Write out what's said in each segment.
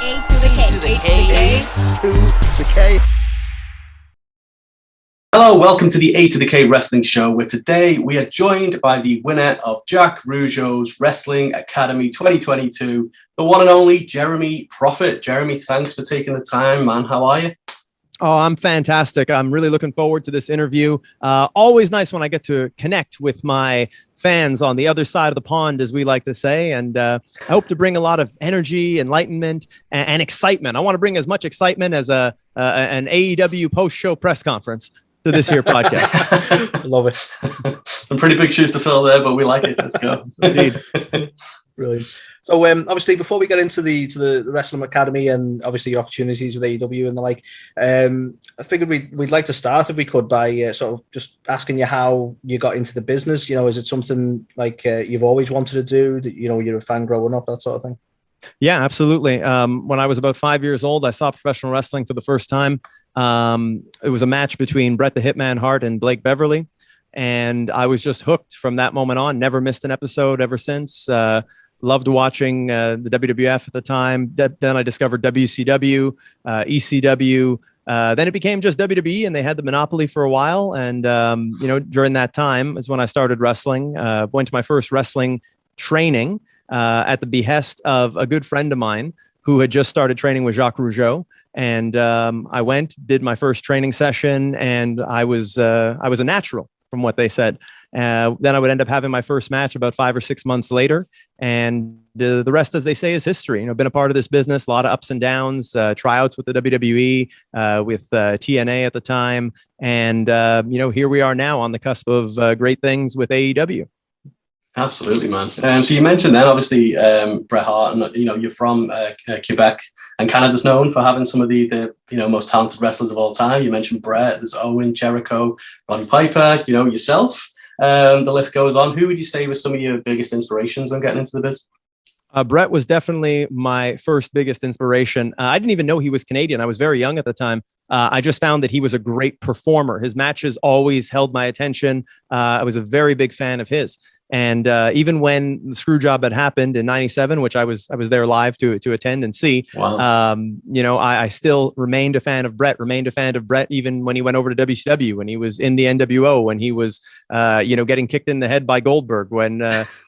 A to the K. To the K. To the K. Hello, welcome to the A to the K Wrestling Show, where today we are joined by the winner of Jacques Rougeau's Wrestling Academy 2022, the one and only Jeremy Prophet. Jeremy, thanks for taking the time, man. How are you? Oh, I'm fantastic. I'm really looking forward to this interview. Always nice when I get to connect with my fans on the other side of the pond, as we like to say. And I hope to bring a lot of energy, enlightenment, and excitement. I want to bring as much excitement as an AEW post-show press conference to this here podcast. Love it. Some pretty big shoes to fill there, but we like it. Let's go. Indeed. Brilliant. So obviously before we get into the Wrestling Academy and obviously your opportunities with AEW and the like, I figured we'd like to start, if we could, by sort of just asking you how you got into the business. You know, is it something like you've always wanted to do, that, you know, you're a fan growing up, that sort of thing? Yeah, absolutely. When I was about 5 years old, I saw professional wrestling for the first time. It was a match between Bret the Hitman Hart and Blake Beverly. And I was just hooked from that moment on. Never missed an episode ever since. Loved watching the WWF at the time. Then I discovered WCW, ECW. Then it became just WWE, and they had the monopoly for a while. And, you know, during that time is when I started wrestling. Went to my first wrestling training at the behest of a good friend of mine who had just started training with Jacques Rougeau. And I went, did my first training session, and I was a natural, from what they said. Then I would end up having my first match about 5 or 6 months later. And the rest, as they say, is history. You know, been a part of this business, a lot of ups and downs, tryouts with the WWE, with TNA at the time. And, you know, here we are now on the cusp of great things with AEW. Absolutely, man. So you mentioned then, obviously, Bret Hart, and you know, you're from Quebec, and Canada's known for having some of the you know, most talented wrestlers of all time. You mentioned Bret, there's Owen, Jericho, Roddy Piper, you know, yourself. The list goes on. Who would you say was some of your biggest inspirations when getting into the business? Bret was definitely my first biggest inspiration. I didn't even know he was Canadian. I was very young at the time. I just found that he was a great performer. His matches always held my attention. I was a very big fan of his. And even when the screw job had happened in '97, which I was there live to attend and see, wow. You know, I still remained a fan of Bret, even when he went over to WCW, when he was in the NWO, when he was, you know, getting kicked in the head by Goldberg, when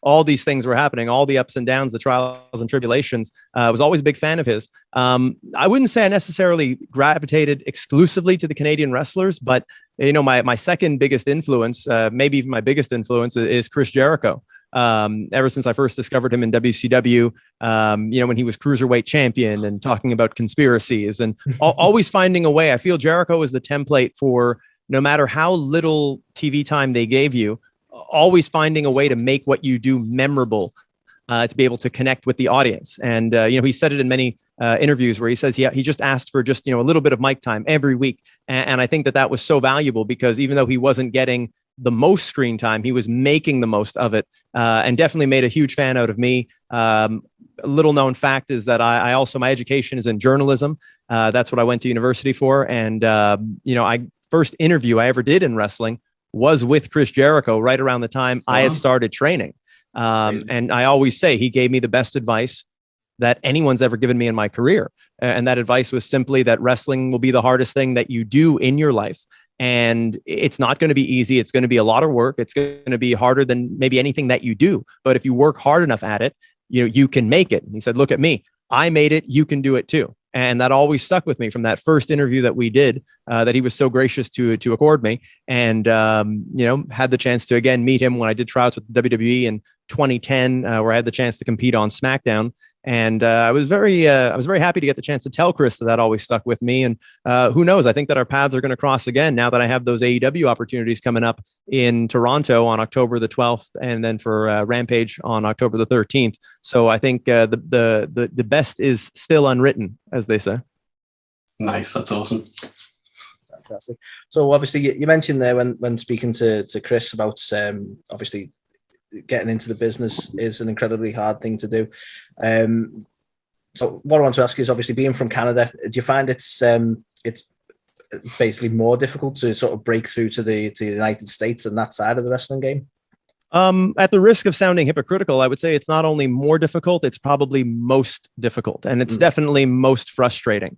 all these things were happening, all the ups and downs, the trials and tribulations. I was always a big fan of his. I wouldn't say I necessarily gravitated exclusively to the Canadian wrestlers, but you know, my second biggest influence, maybe even my biggest influence, is Chris Jericho. Ever since I first discovered him in WCW, you know, when he was cruiserweight champion and talking about conspiracies and always finding a way. I feel Jericho is the template for no matter how little TV time they gave you, always finding a way to make what you do memorable. To be able to connect with the audience. And, you know, he said it in many interviews where he says he just asked for just, you know, a little bit of mic time every week. And I think that was so valuable because even though he wasn't getting the most screen time, he was making the most of it, and definitely made a huge fan out of me. A little known fact is that I also, my education is in journalism. That's what I went to university for. And, you know, first interview I ever did in wrestling was with Chris Jericho right around the time I had started training. And I always say he gave me the best advice that anyone's ever given me in my career. And that advice was simply that wrestling will be the hardest thing that you do in your life. And it's not going to be easy. It's going to be a lot of work. It's going to be harder than maybe anything that you do. But if you work hard enough at it, you know, you can make it. And he said, look at me. I made it. You can do it too. And that always stuck with me from that first interview that we did, that he was so gracious to accord me. And, you know, had the chance to, again, meet him when I did tryouts with WWE in 2010, where I had the chance to compete on SmackDown. And I was very happy to get the chance to tell Chris that always stuck with me. And who knows? I think that our paths are going to cross again now that I have those AEW opportunities coming up in Toronto on October the 12th, and then for Rampage on October the 13th. So I think the best is still unwritten, as they say. Nice, that's awesome. Fantastic. So obviously you mentioned there when speaking to Chris about obviously getting into the business is an incredibly hard thing to do. So what I want to ask you is, obviously being from Canada, do you find it's basically more difficult to sort of break through to the United States and that side of the wrestling game? At the risk of sounding hypocritical, I would say it's not only more difficult, it's probably most difficult. And it's definitely most frustrating.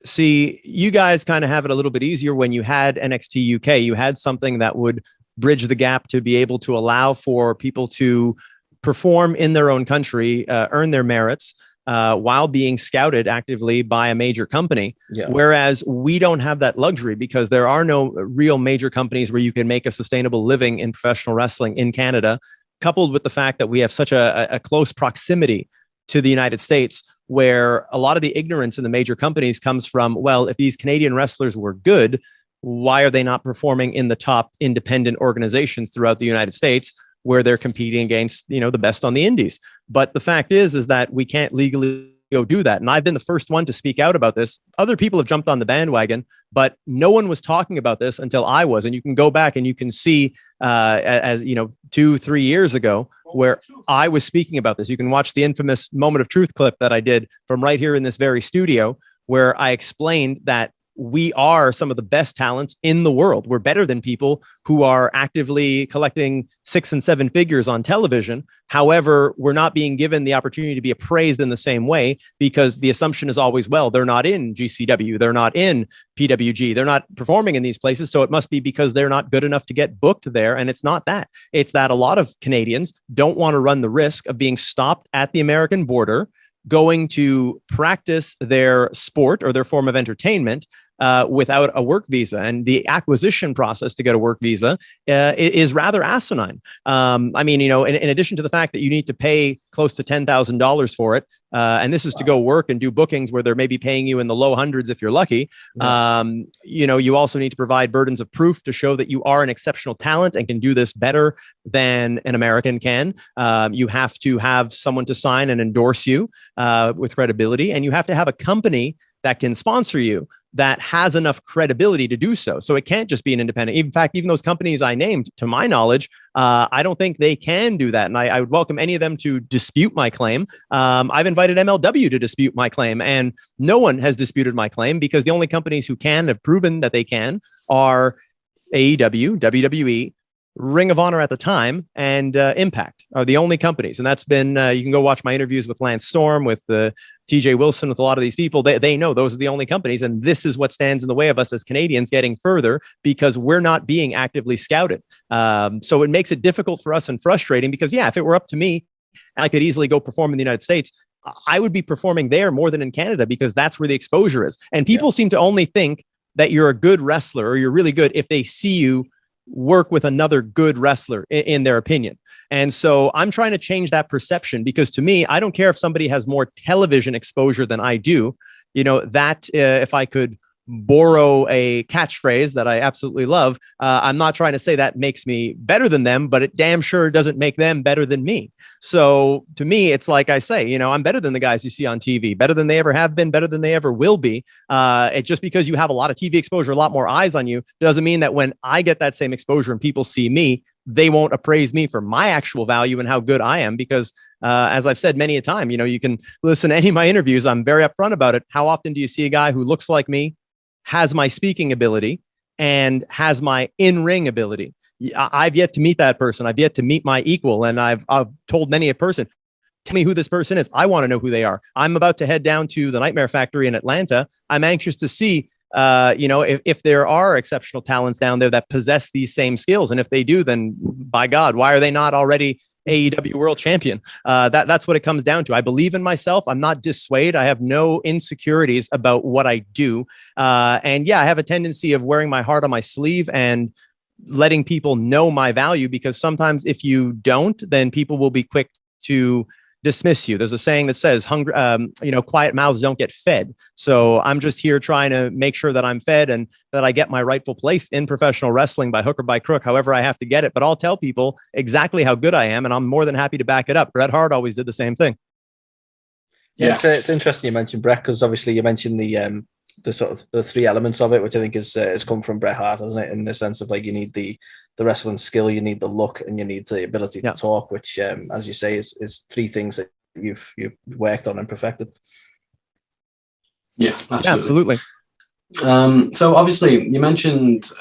See, you guys kind of have it a little bit easier when you had NXT UK. You had something that would bridge the gap to be able to allow for people to perform in their own country, earn their merits, while being scouted actively by a major company. Yeah. Whereas we don't have that luxury because there are no real major companies where you can make a sustainable living in professional wrestling in Canada, coupled with the fact that we have such a close proximity to the United States, where a lot of the ignorance in the major companies comes from, well, if these Canadian wrestlers were good, why are they not performing in the top independent organizations throughout the United States, where they're competing against, you know, the best on the indies? But the fact is that we can't legally go do that. And I've been the first one to speak out about this. Other people have jumped on the bandwagon, but no one was talking about this until I was. And you can go back and you can see, as you know, 2-3 years ago, where I was speaking about this. You can watch the infamous Moment of Truth clip that I did from right here in this very studio, where I explained that we are some of the best talents in the world. We're better than people who are actively collecting 6 and 7 figures on television. However, we're not being given the opportunity to be appraised in the same way, because the assumption is always, well, they're not in GCW, they're not in PWG, they're not performing in these places, so it must be because they're not good enough to get booked there. And it's not that. It's that a lot of Canadians don't want to run the risk of being stopped at the American border, going to practice their sport or their form of entertainment without a work visa. And the acquisition process to get a work visa is rather asinine. I mean, you know, in addition to the fact that you need to pay close to $10,000 for it, and this is to go work and do bookings where they're maybe paying you in the low hundreds if you're lucky. Yeah. You know, you also need to provide burdens of proof to show that you are an exceptional talent and can do this better than an American can. You have to have someone to sign and endorse you with credibility, and you have to have a company that can sponsor you that has enough credibility to do so. So it can't just be an independent. In fact, even those companies I named, to my knowledge, I don't think they can do that. And I would welcome any of them to dispute my claim. I've invited MLW to dispute my claim, and no one has disputed my claim, because the only companies who can have proven that they can are AEW, WWE, Ring of Honor at the time, and Impact are the only companies. And that's been, you can go watch my interviews with Lance Storm, with TJ Wilson, with a lot of these people. They know those are the only companies. And this is what stands in the way of us as Canadians getting further, because we're not being actively scouted. So it makes it difficult for us and frustrating, because, yeah, if it were up to me, I could easily go perform in the United States. I would be performing there more than in Canada, because that's where the exposure is. And people seem to only think that you're a good wrestler or you're really good if they see you work with another good wrestler, in their opinion. And so I'm trying to change that perception, because to me, I don't care if somebody has more television exposure than I do. You know, that if I could borrow a catchphrase that I absolutely love, I'm not trying to say that makes me better than them, but it damn sure doesn't make them better than me. So to me, it's like I say, you know, I'm better than the guys you see on TV, better than they ever have been, better than they ever will be. It just because you have a lot of TV exposure, a lot more eyes on you, doesn't mean that when I get that same exposure and people see me, they won't appraise me for my actual value and how good I am. Because as I've said many a time, you know, you can listen to any of my interviews. I'm very upfront about it. How often do you see a guy who looks like me, has my speaking ability, and has my in-ring ability? I've yet to meet that person. I've yet to meet my equal. And I've told many a person, tell me who this person is. I want to know who they are. I'm about to head down to the Nightmare Factory in Atlanta. I'm anxious to see, you know, if there are exceptional talents down there that possess these same skills. And if they do, then by God, why are they not already AEW world champion? That's what it comes down to. I believe in myself. I'm not dissuaded. I have no insecurities about what I do. And yeah, I have a tendency of wearing my heart on my sleeve and letting people know my value, because sometimes if you don't, then people will be quick to dismiss you. There's a saying that says, "Hungry, you know, quiet mouths don't get fed." So I'm just here trying to make sure that I'm fed and that I get my rightful place in professional wrestling by hook or by crook, however I have to get it. But I'll tell people exactly how good I am, and I'm more than happy to back it up. Bret Hart always did the same thing. Yeah, it's interesting you mentioned Bret, because obviously you mentioned the sort of the 3 elements of it, which I think has come from Bret Hart, hasn't it? In the sense of, like, you need the wrestling skill, you need the look, and you need the ability to talk, which, as you say, is 3 things that you've worked on and perfected. Yeah, absolutely. So obviously you mentioned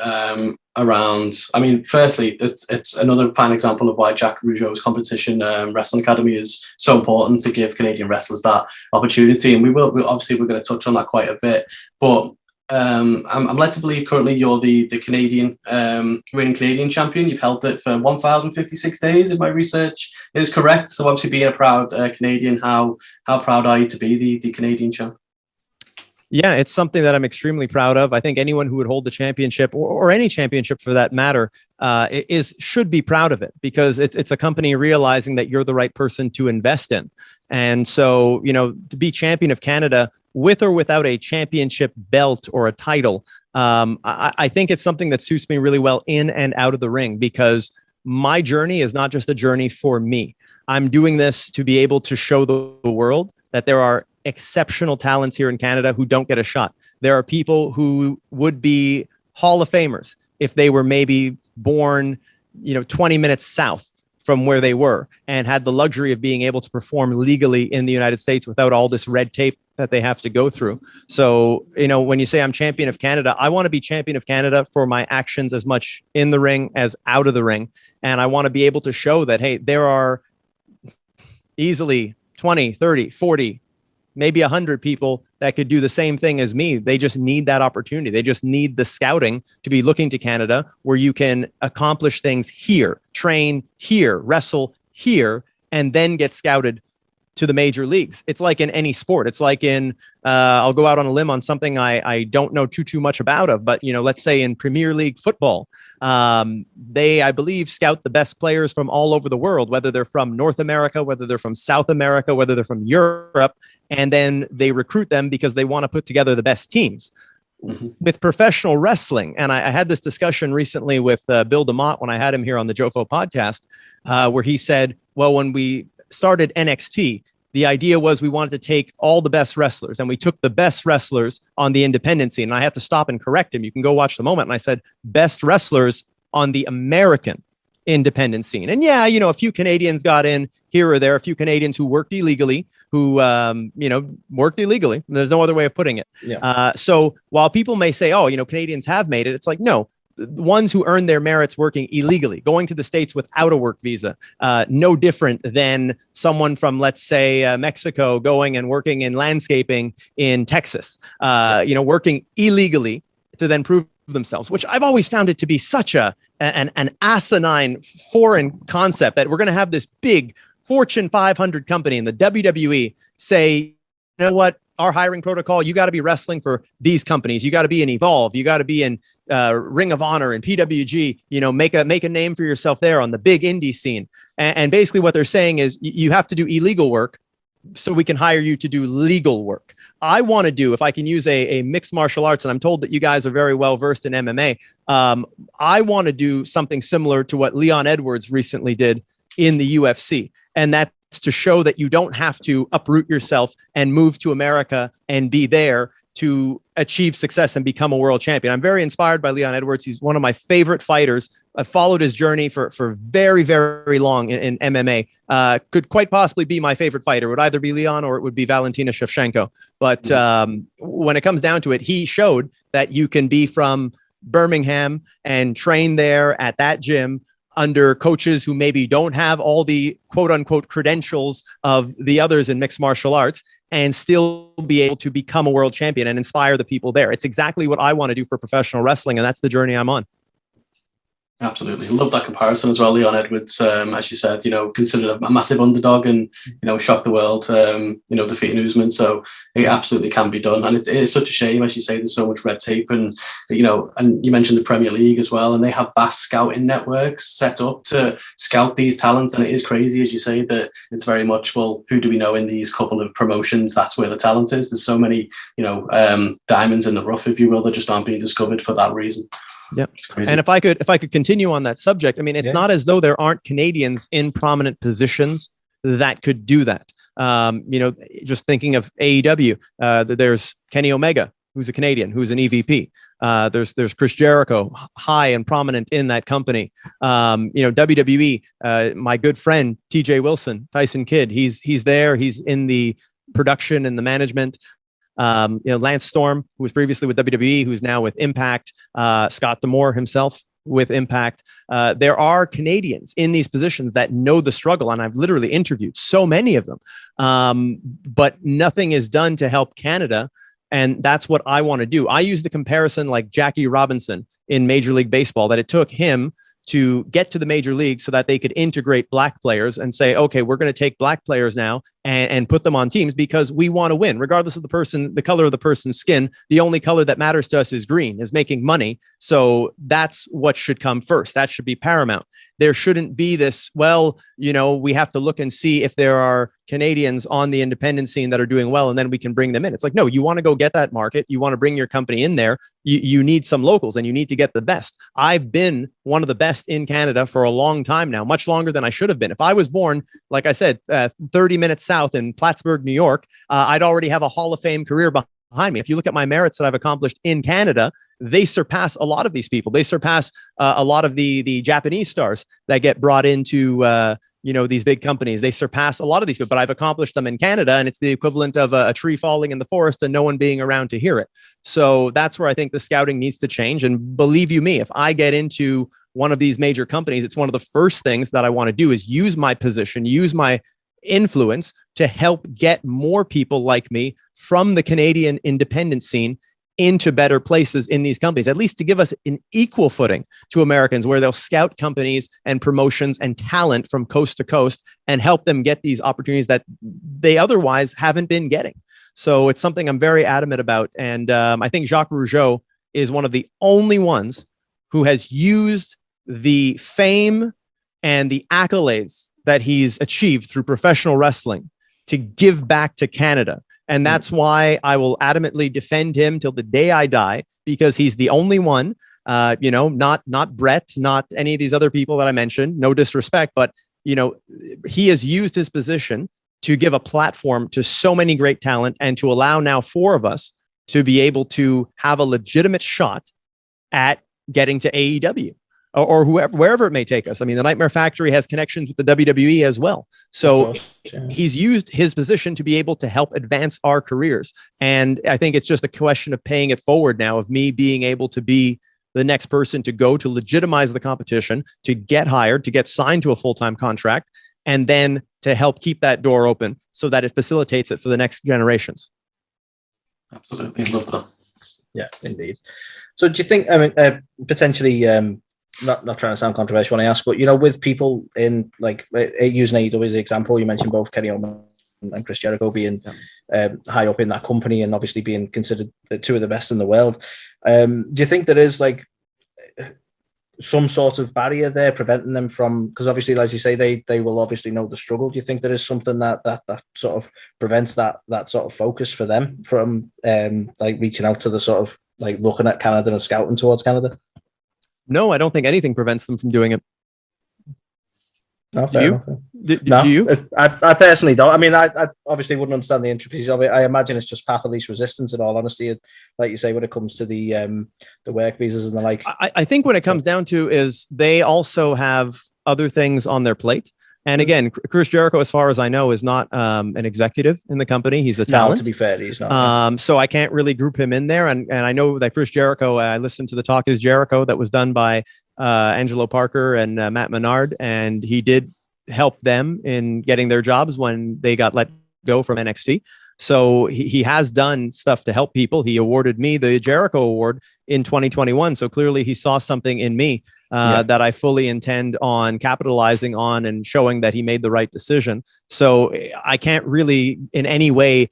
around, I mean, firstly, it's another fine example of why Jacques Rougeau's competition wrestling academy is so important to give Canadian wrestlers that opportunity. And we're going to touch on that quite a bit, but I'm led to believe currently you're the Canadian reigning Canadian champion. You've held it for 1,056 days, if my research is correct. So obviously being a proud Canadian, how proud are you to be the Canadian champ? Yeah, it's something that I'm extremely proud of. I think anyone who would hold the championship or any championship for that matter should be proud of it, because it's a company realizing that you're the right person to invest in. And so, to be champion of Canada with or without a championship belt or a title, I think it's something that suits me really well in and out of the ring, because my journey is not just a journey for me. I'm doing this to be able to show the world that there are exceptional talents here in Canada who don't get a shot. There are people who would be Hall of Famers if they were maybe born, 20 minutes south from where they were and had the luxury of being able to perform legally in the United States without all this red tape that they have to go through. So, when you say I'm champion of Canada, I want to be champion of Canada for my actions as much in the ring as out of the ring. And I want to be able to show that, hey, there are easily 20, 30, 40, maybe 100 people that could do the same thing as me. They just need that opportunity. They just need the scouting to be looking to Canada, where you can accomplish things here, train here, wrestle here, and then get scouted to the major leagues. It's like in any sport. It's like in, I'll go out on a limb on something I don't know too much about, but let's say in Premier League football, they, I believe, scout the best players from all over the world, whether they're from North America, whether they're from South America, whether they're from Europe, and then they recruit them because they want to put together the best teams. Mm-hmm. With professional wrestling, and I had this discussion recently with Bill DeMott when I had him here on the Jofo podcast, where he said, well, when we started NXT, the idea was we wanted to take all the best wrestlers, and we took the best wrestlers on the independent scene. And I had to stop and correct him. You can go watch the moment. And I said, best wrestlers on the American independent scene. And yeah, a few Canadians got in here or there, a few Canadians who worked illegally, worked illegally. There's no other way of putting it. Yeah. So while people may say, oh, Canadians have made it, it's like, no, the ones who earn their merits working illegally, going to the States without a work visa, no different than someone from, let's say, Mexico going and working in landscaping in Texas, working illegally to then prove themselves, which I've always found it to be such an asinine foreign concept, that we're going to have this big Fortune 500 company in the WWE say, you know what? Our hiring protocol, you got to be wrestling for these companies. You got to be in Evolve. You got to be in Ring of Honor and PWG. Make a name for yourself there on the big indie scene. And basically, what they're saying is you have to do illegal work so we can hire you to do legal work. I want to do, if I can use a mixed martial arts, and I'm told that you guys are very well versed in MMA. I want to do something similar to what Leon Edwards recently did in the UFC, and that's to show that you don't have to uproot yourself and move to America and be there to achieve success and become a world champion. I'm very inspired by Leon Edwards. He's one of my favorite fighters. I've followed his journey for very, very long in MMA. Could quite possibly be my favorite fighter. It would either be Leon or it would be Valentina Shevchenko. But when it comes down to it, he showed that you can be from Birmingham and train there at that gym under coaches who maybe don't have all the quote unquote credentials of the others in mixed martial arts, and still be able to become a world champion and inspire the people there. It's exactly what I want to do for professional wrestling, and that's the journey I'm on. Absolutely. Love that comparison as well. Leon Edwards, as you said, considered a massive underdog and, shocked the world, defeating Usman. So it absolutely can be done. And it's such a shame, as you say, there's so much red tape and you mentioned the Premier League as well. And they have vast scouting networks set up to scout these talents. And it is crazy, as you say, that it's very much, well, who do we know in these couple of promotions? That's where the talent is. There's so many, diamonds in the rough, if you will, that just aren't being discovered for that reason. Yeah. And if I could continue on that subject, I mean, it's not as though there aren't Canadians in prominent positions that could do that. Just thinking of AEW, there's Kenny Omega, who's a Canadian, who's an EVP. There's Chris Jericho, high and prominent in that company. WWE, my good friend, TJ Wilson, Tyson Kidd, he's there. He's in the production and the management. Lance Storm, who was previously with WWE, who's now with Impact, Scott D'Amore himself with Impact. There are Canadians in these positions that know the struggle, and I've literally interviewed so many of them. But nothing is done to help Canada, and that's what I want to do. I use the comparison like Jackie Robinson in Major League Baseball, that it took him to get to the major league so that they could integrate black players and say, okay, we're going to take black players now and put them on teams because we want to win, regardless of the color of the person's skin. The only color that matters to us is green, is making money. So that's what should come first. That should be paramount. There shouldn't be this, we have to look and see if there are Canadians on the independent scene that are doing well, and then we can bring them in. It's like, no, you want to go get that market. You want to bring your company in there. You need some locals, and you need to get the best. I've been one of the best in Canada for a long time now, much longer than I should have been. If I was born, like I said, 30 minutes south in Plattsburgh, New York, I'd already have a Hall of Fame career behind me. If you look at my merits that I've accomplished in Canada, they surpass a lot of these people. They surpass a lot of the Japanese stars that get brought into these big companies. They surpass a lot of these people, but I've accomplished them in Canada, and it's the equivalent of a tree falling in the forest and no one being around to hear it. So that's where I think the scouting needs to change. And believe you me, if I get into one of these major companies, it's one of the first things that I want to do is use my position, use my influence to help get more people like me from the Canadian independent scene into better places in these companies, at least to give us an equal footing to Americans, where they'll scout companies and promotions and talent from coast to coast and help them get these opportunities that they otherwise haven't been getting. So it's something I'm very adamant about. And I think Jacques Rougeau is one of the only ones who has used the fame and the accolades that he's achieved through professional wrestling to give back to Canada. And that's why I will adamantly defend him till the day I die, because he's the only one, not Brett, not any of these other people that I mentioned, no disrespect, but, he has used his position to give a platform to so many great talent and to allow now 4 of us to be able to have a legitimate shot at getting to AEW. Or wherever it may take us. I mean, the Nightmare Factory has connections with the WWE as well. So he's used his position to be able to help advance our careers. And I think it's just a question of paying it forward now, of me being able to be the next person to go to legitimize the competition, to get hired, to get signed to a full-time contract, and then to help keep that door open so that it facilitates it for the next generations. Absolutely. Love that. Yeah, indeed. So do you think, potentially, not trying to sound controversial when I ask, but with people in using AEW as an example, you mentioned both Kenny Omega and Chris Jericho being high up in that company and obviously being considered 2 of the best in the world. Do you think there is some sort of barrier there preventing them from? Because obviously, as you say, they will obviously know the struggle. Do you think there is something that sort of prevents that sort of focus for them from reaching out to the sort of looking at Canada and scouting towards Canada? No, I don't think anything prevents them from doing it. No, do you? No, do you? I personally don't. I mean, I obviously wouldn't understand the intricacies of it. I imagine it's just path of least resistance, in all honesty, like you say, when it comes to the work visas and the like. I think when it comes down to is they also have other things on their plate. And again, Chris Jericho, as far as I know, is not an executive in the company. He's a talent. No, to be fair, he's not. So I can't really group him in there. And I know that Chris Jericho, I listened to the Talk is Jericho that was done by Angelo Parker and Matt Menard, and he did help them in getting their jobs when they got let go from NXT. So he has done stuff to help people. He awarded me the Jericho Award in 2021. So clearly he saw something in me that I fully intend on capitalizing on and showing that he made the right decision. So I can't really in any way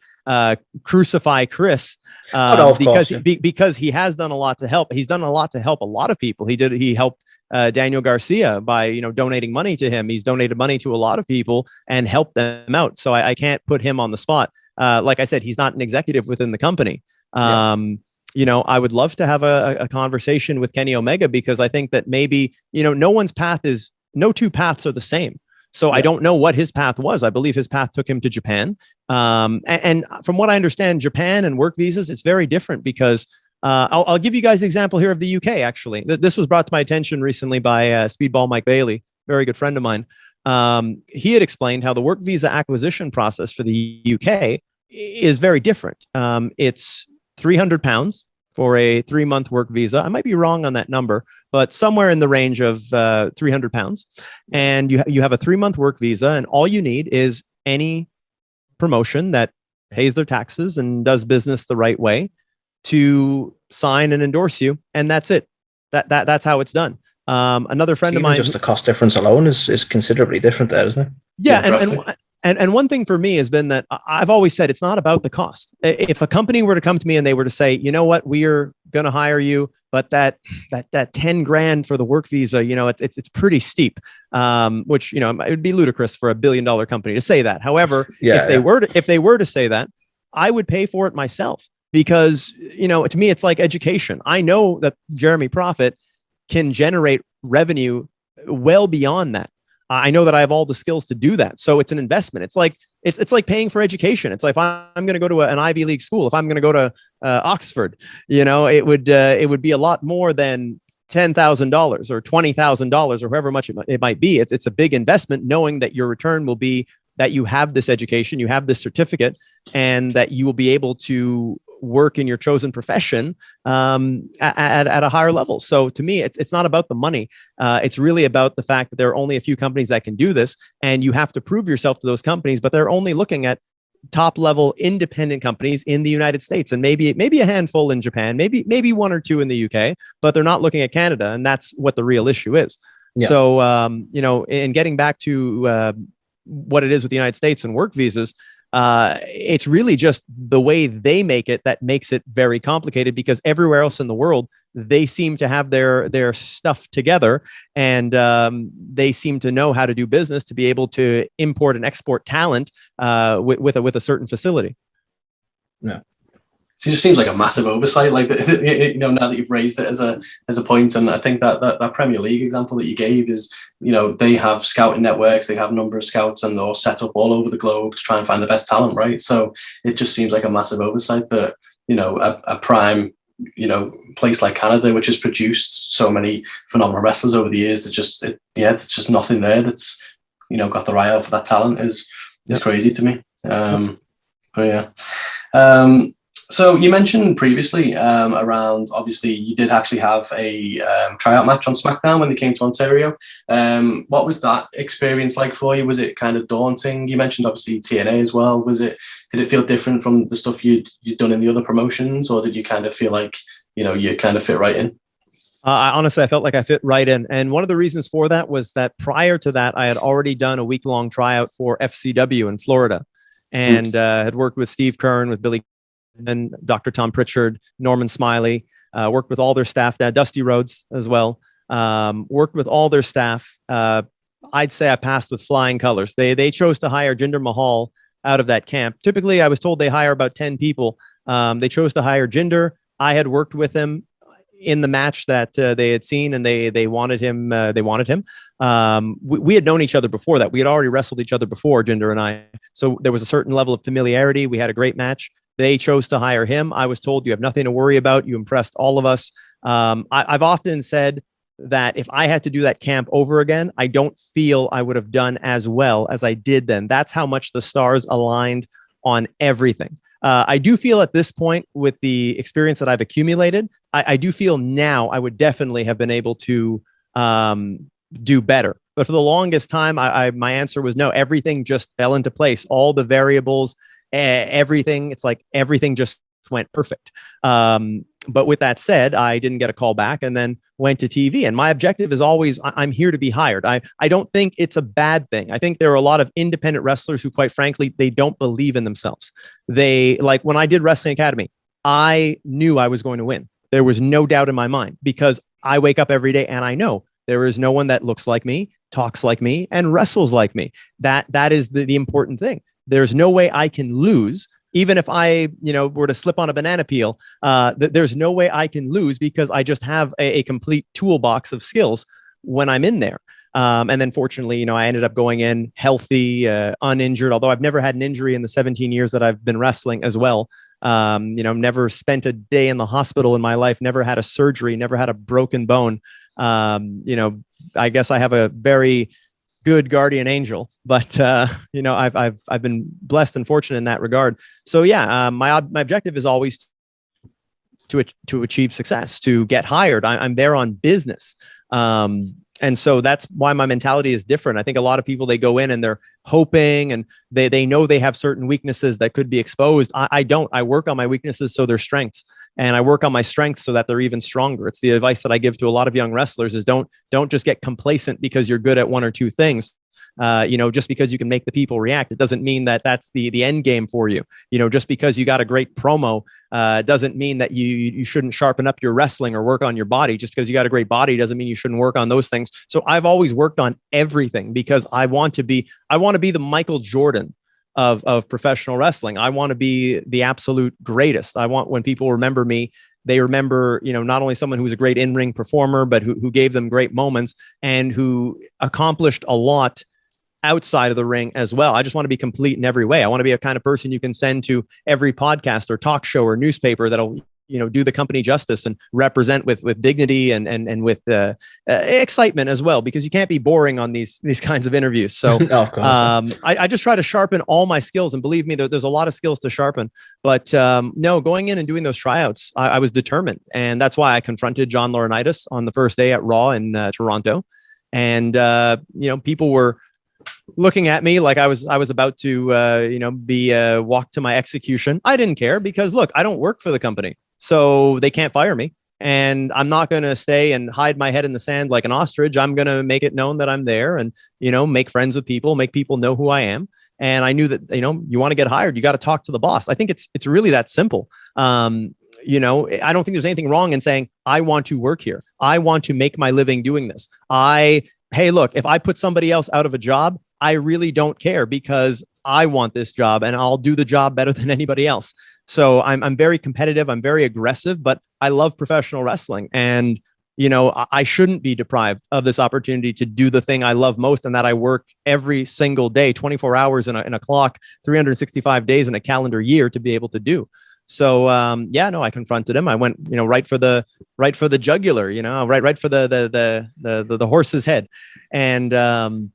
crucify Chris because he has done a lot to help. He's done a lot to help a lot of people. He helped Daniel Garcia by donating money to him. He's donated money to a lot of people and helped them out. So I can't put him on the spot. Like I said, he's not an executive within the company. I would love to have a conversation with Kenny Omega, because I think that maybe, no 2 paths are the same. So I don't know what his path was. I believe his path took him to Japan. And from what I understand, Japan and work visas, it's very different because I'll give you guys an example here of the UK, actually. This was brought to my attention recently by Speedball Mike Bailey, very good friend of mine. He had explained how the work visa acquisition process for the UK is very different. It's 300 pounds for a 3-month work visa. I might be wrong on that number, but somewhere in the range of 300 pounds. And you have a 3-month work visa, and all you need is any promotion that pays their taxes and does business the right way to sign and endorse you. And that's it. That's how it's done. Another friend of mine, just the cost difference alone is considerably different there, isn't it? Yeah. And one thing for me has been that I've always said it's not about the cost. If a company were to come to me and they were to say, you know what, we are going to hire you, but that 10 grand for the work visa, it's pretty steep. Which, it would be ludicrous for $1 billion company to say that. However, if they were to say that, I would pay for it myself because, to me, it's like education. I know that Jeremy Prophet can generate revenue well beyond that. I know that I have all the skills to do that. So it's an investment. It's like paying for education. It's like if I'm going to go to an Ivy League school, if I'm going to go to Oxford, it would be a lot more than $10,000 or $20,000 or however much it might be. It's a big investment, knowing that your return will be that you have this education, you have this certificate, and that you will be able to work in your chosen profession at a higher level. So to me, it's not about the money. It's really about the fact that there are only a few companies that can do this, and you have to prove yourself to those companies, but they're only looking at top level independent companies in the United States, and maybe a handful in Japan, maybe 1 or 2 in the UK, but they're not looking at Canada. And that's what the real issue is. Yeah. So, in getting back to what it is with the United States and work visas, it's really just the way they make it that makes it very complicated, because everywhere else in the world, they seem to have their stuff together, and they seem to know how to do business to be able to import and export talent with a certain facility. Yeah. So it just seems like a massive oversight, like, now that you've raised it as a point. And I think that Premier League example that you gave is, they have scouting networks, they have a number of scouts, and they're all set up all over the globe to try and find the best talent, right? So it just seems like a massive oversight that, a prime, place like Canada, which has produced so many phenomenal wrestlers over the years, there's just nothing there that's, got their eye out for that talent is crazy to me. But yeah. So you mentioned previously around, obviously you did actually have a tryout match on SmackDown when they came to Ontario. What was that experience like for you? Was it kind of daunting? You mentioned obviously TNA as well. Did it feel different from the stuff you'd done in the other promotions, or did you kind of feel like, you kind of fit right in? Honestly, I felt like I fit right in. And one of the reasons for that was that prior to that, I had already done a week-long tryout for FCW in Florida, and had worked with Steve Kern, with Billy and Dr. Tom Pritchard, Norman Smiley, worked with all their staff, Dusty Rhodes as well, worked with all their staff. I'd say I passed with flying colors. They chose to hire Jinder Mahal out of that camp. Typically, I was told they hire about 10 people. They chose to hire Jinder. I had worked with him in the match that they had seen, and they wanted him. We had known each other before that. We had already wrestled each other before, Jinder and I. So there was a certain level of familiarity. We had a great match. They chose to hire him. I was told, you have nothing to worry about. You impressed all of us. I've often said that if I had to do that camp over again, I don't feel I would have done as well as I did then. That's how much the stars aligned on everything. I do feel at this point, with the experience that I've accumulated, I do feel now I would definitely have been able to do better. But for the longest time, my answer was no. Everything just fell into place. All the variables, everything. It's like everything just went perfect. But with that said, I didn't get a call back, and then went to TV. And my objective is always, I'm here to be hired. I don't think it's a bad thing. I think there are a lot of independent wrestlers who, quite frankly, they don't believe in themselves. They, like when I did Wrestling Academy, I knew I was going to win. There was no doubt in my mind, because I wake up every day and I know there is no one that looks like me, talks like me, and wrestles like me. That is the important thing. There's no way I can lose. Even if I, were to slip on a banana peel, there's no way I can lose, because I just have a complete toolbox of skills when I'm in there. And then fortunately, I ended up going in healthy, uninjured, although I've never had an injury in the 17 years that I've been wrestling as well. Never spent a day in the hospital in my life, never had a surgery, never had a broken bone. I guess I have a very good guardian angel, but I've been blessed and fortunate in that regard. So yeah, my objective is always to achieve success, to get hired. I'm there on business. And so that's why my mentality is different. I think a lot of people, they go in and they're hoping, and they know they have certain weaknesses that could be exposed. I don't. I work on my weaknesses so they're strengths, and I work on my strengths so that they're even stronger. It's the advice that I give to a lot of young wrestlers: is don't just get complacent because you're good at one or two things. Just because you can make the people react, it doesn't mean that that's the end game for you. Just because you got a great promo doesn't mean that you shouldn't sharpen up your wrestling or work on your body. Just because you got a great body doesn't mean you shouldn't work on those things. So I've always worked on everything because I want to be the Michael Jordan of professional wrestling. I want to be the absolute greatest. I want, when people remember me, they remember, not only someone who was a great in-ring performer, but who gave them great moments and who accomplished a lot outside of the ring as well. I just want to be complete in every way. I want to be a kind of person you can send to every podcast or talk show or newspaper that'll, do the company justice and represent with dignity and with excitement as well, because you can't be boring on these kinds of interviews. So No, of course. I just try to sharpen all my skills, and believe me, there's a lot of skills to sharpen. But no, going in and doing those tryouts, I was determined, and that's why I confronted John Laurinaitis on the first day at Raw in Toronto, and people were looking at me like I was about to be walked to my execution. I didn't care, because look, I don't work for the company, so they can't fire me, and I'm not going to stay and hide my head in the sand like an ostrich. I'm going to make it known that I'm there, and make friends with people, make people know who I am. And I knew that you want to get hired, you got to talk to the boss. I think it's really that simple. I don't think there's anything wrong in saying, I want to work here, I want to make my living doing this. Hey, look, if I put somebody else out of a job, I really don't care, because I want this job and I'll do the job better than anybody else. So I'm very competitive. I'm very aggressive, but I love professional wrestling. And, I shouldn't be deprived of this opportunity to do the thing I love most, and that I work every single day, 24 hours in a clock, 365 days in a calendar year to be able to do. So, I confronted him. I went, right for the jugular, right for the horse's head. And,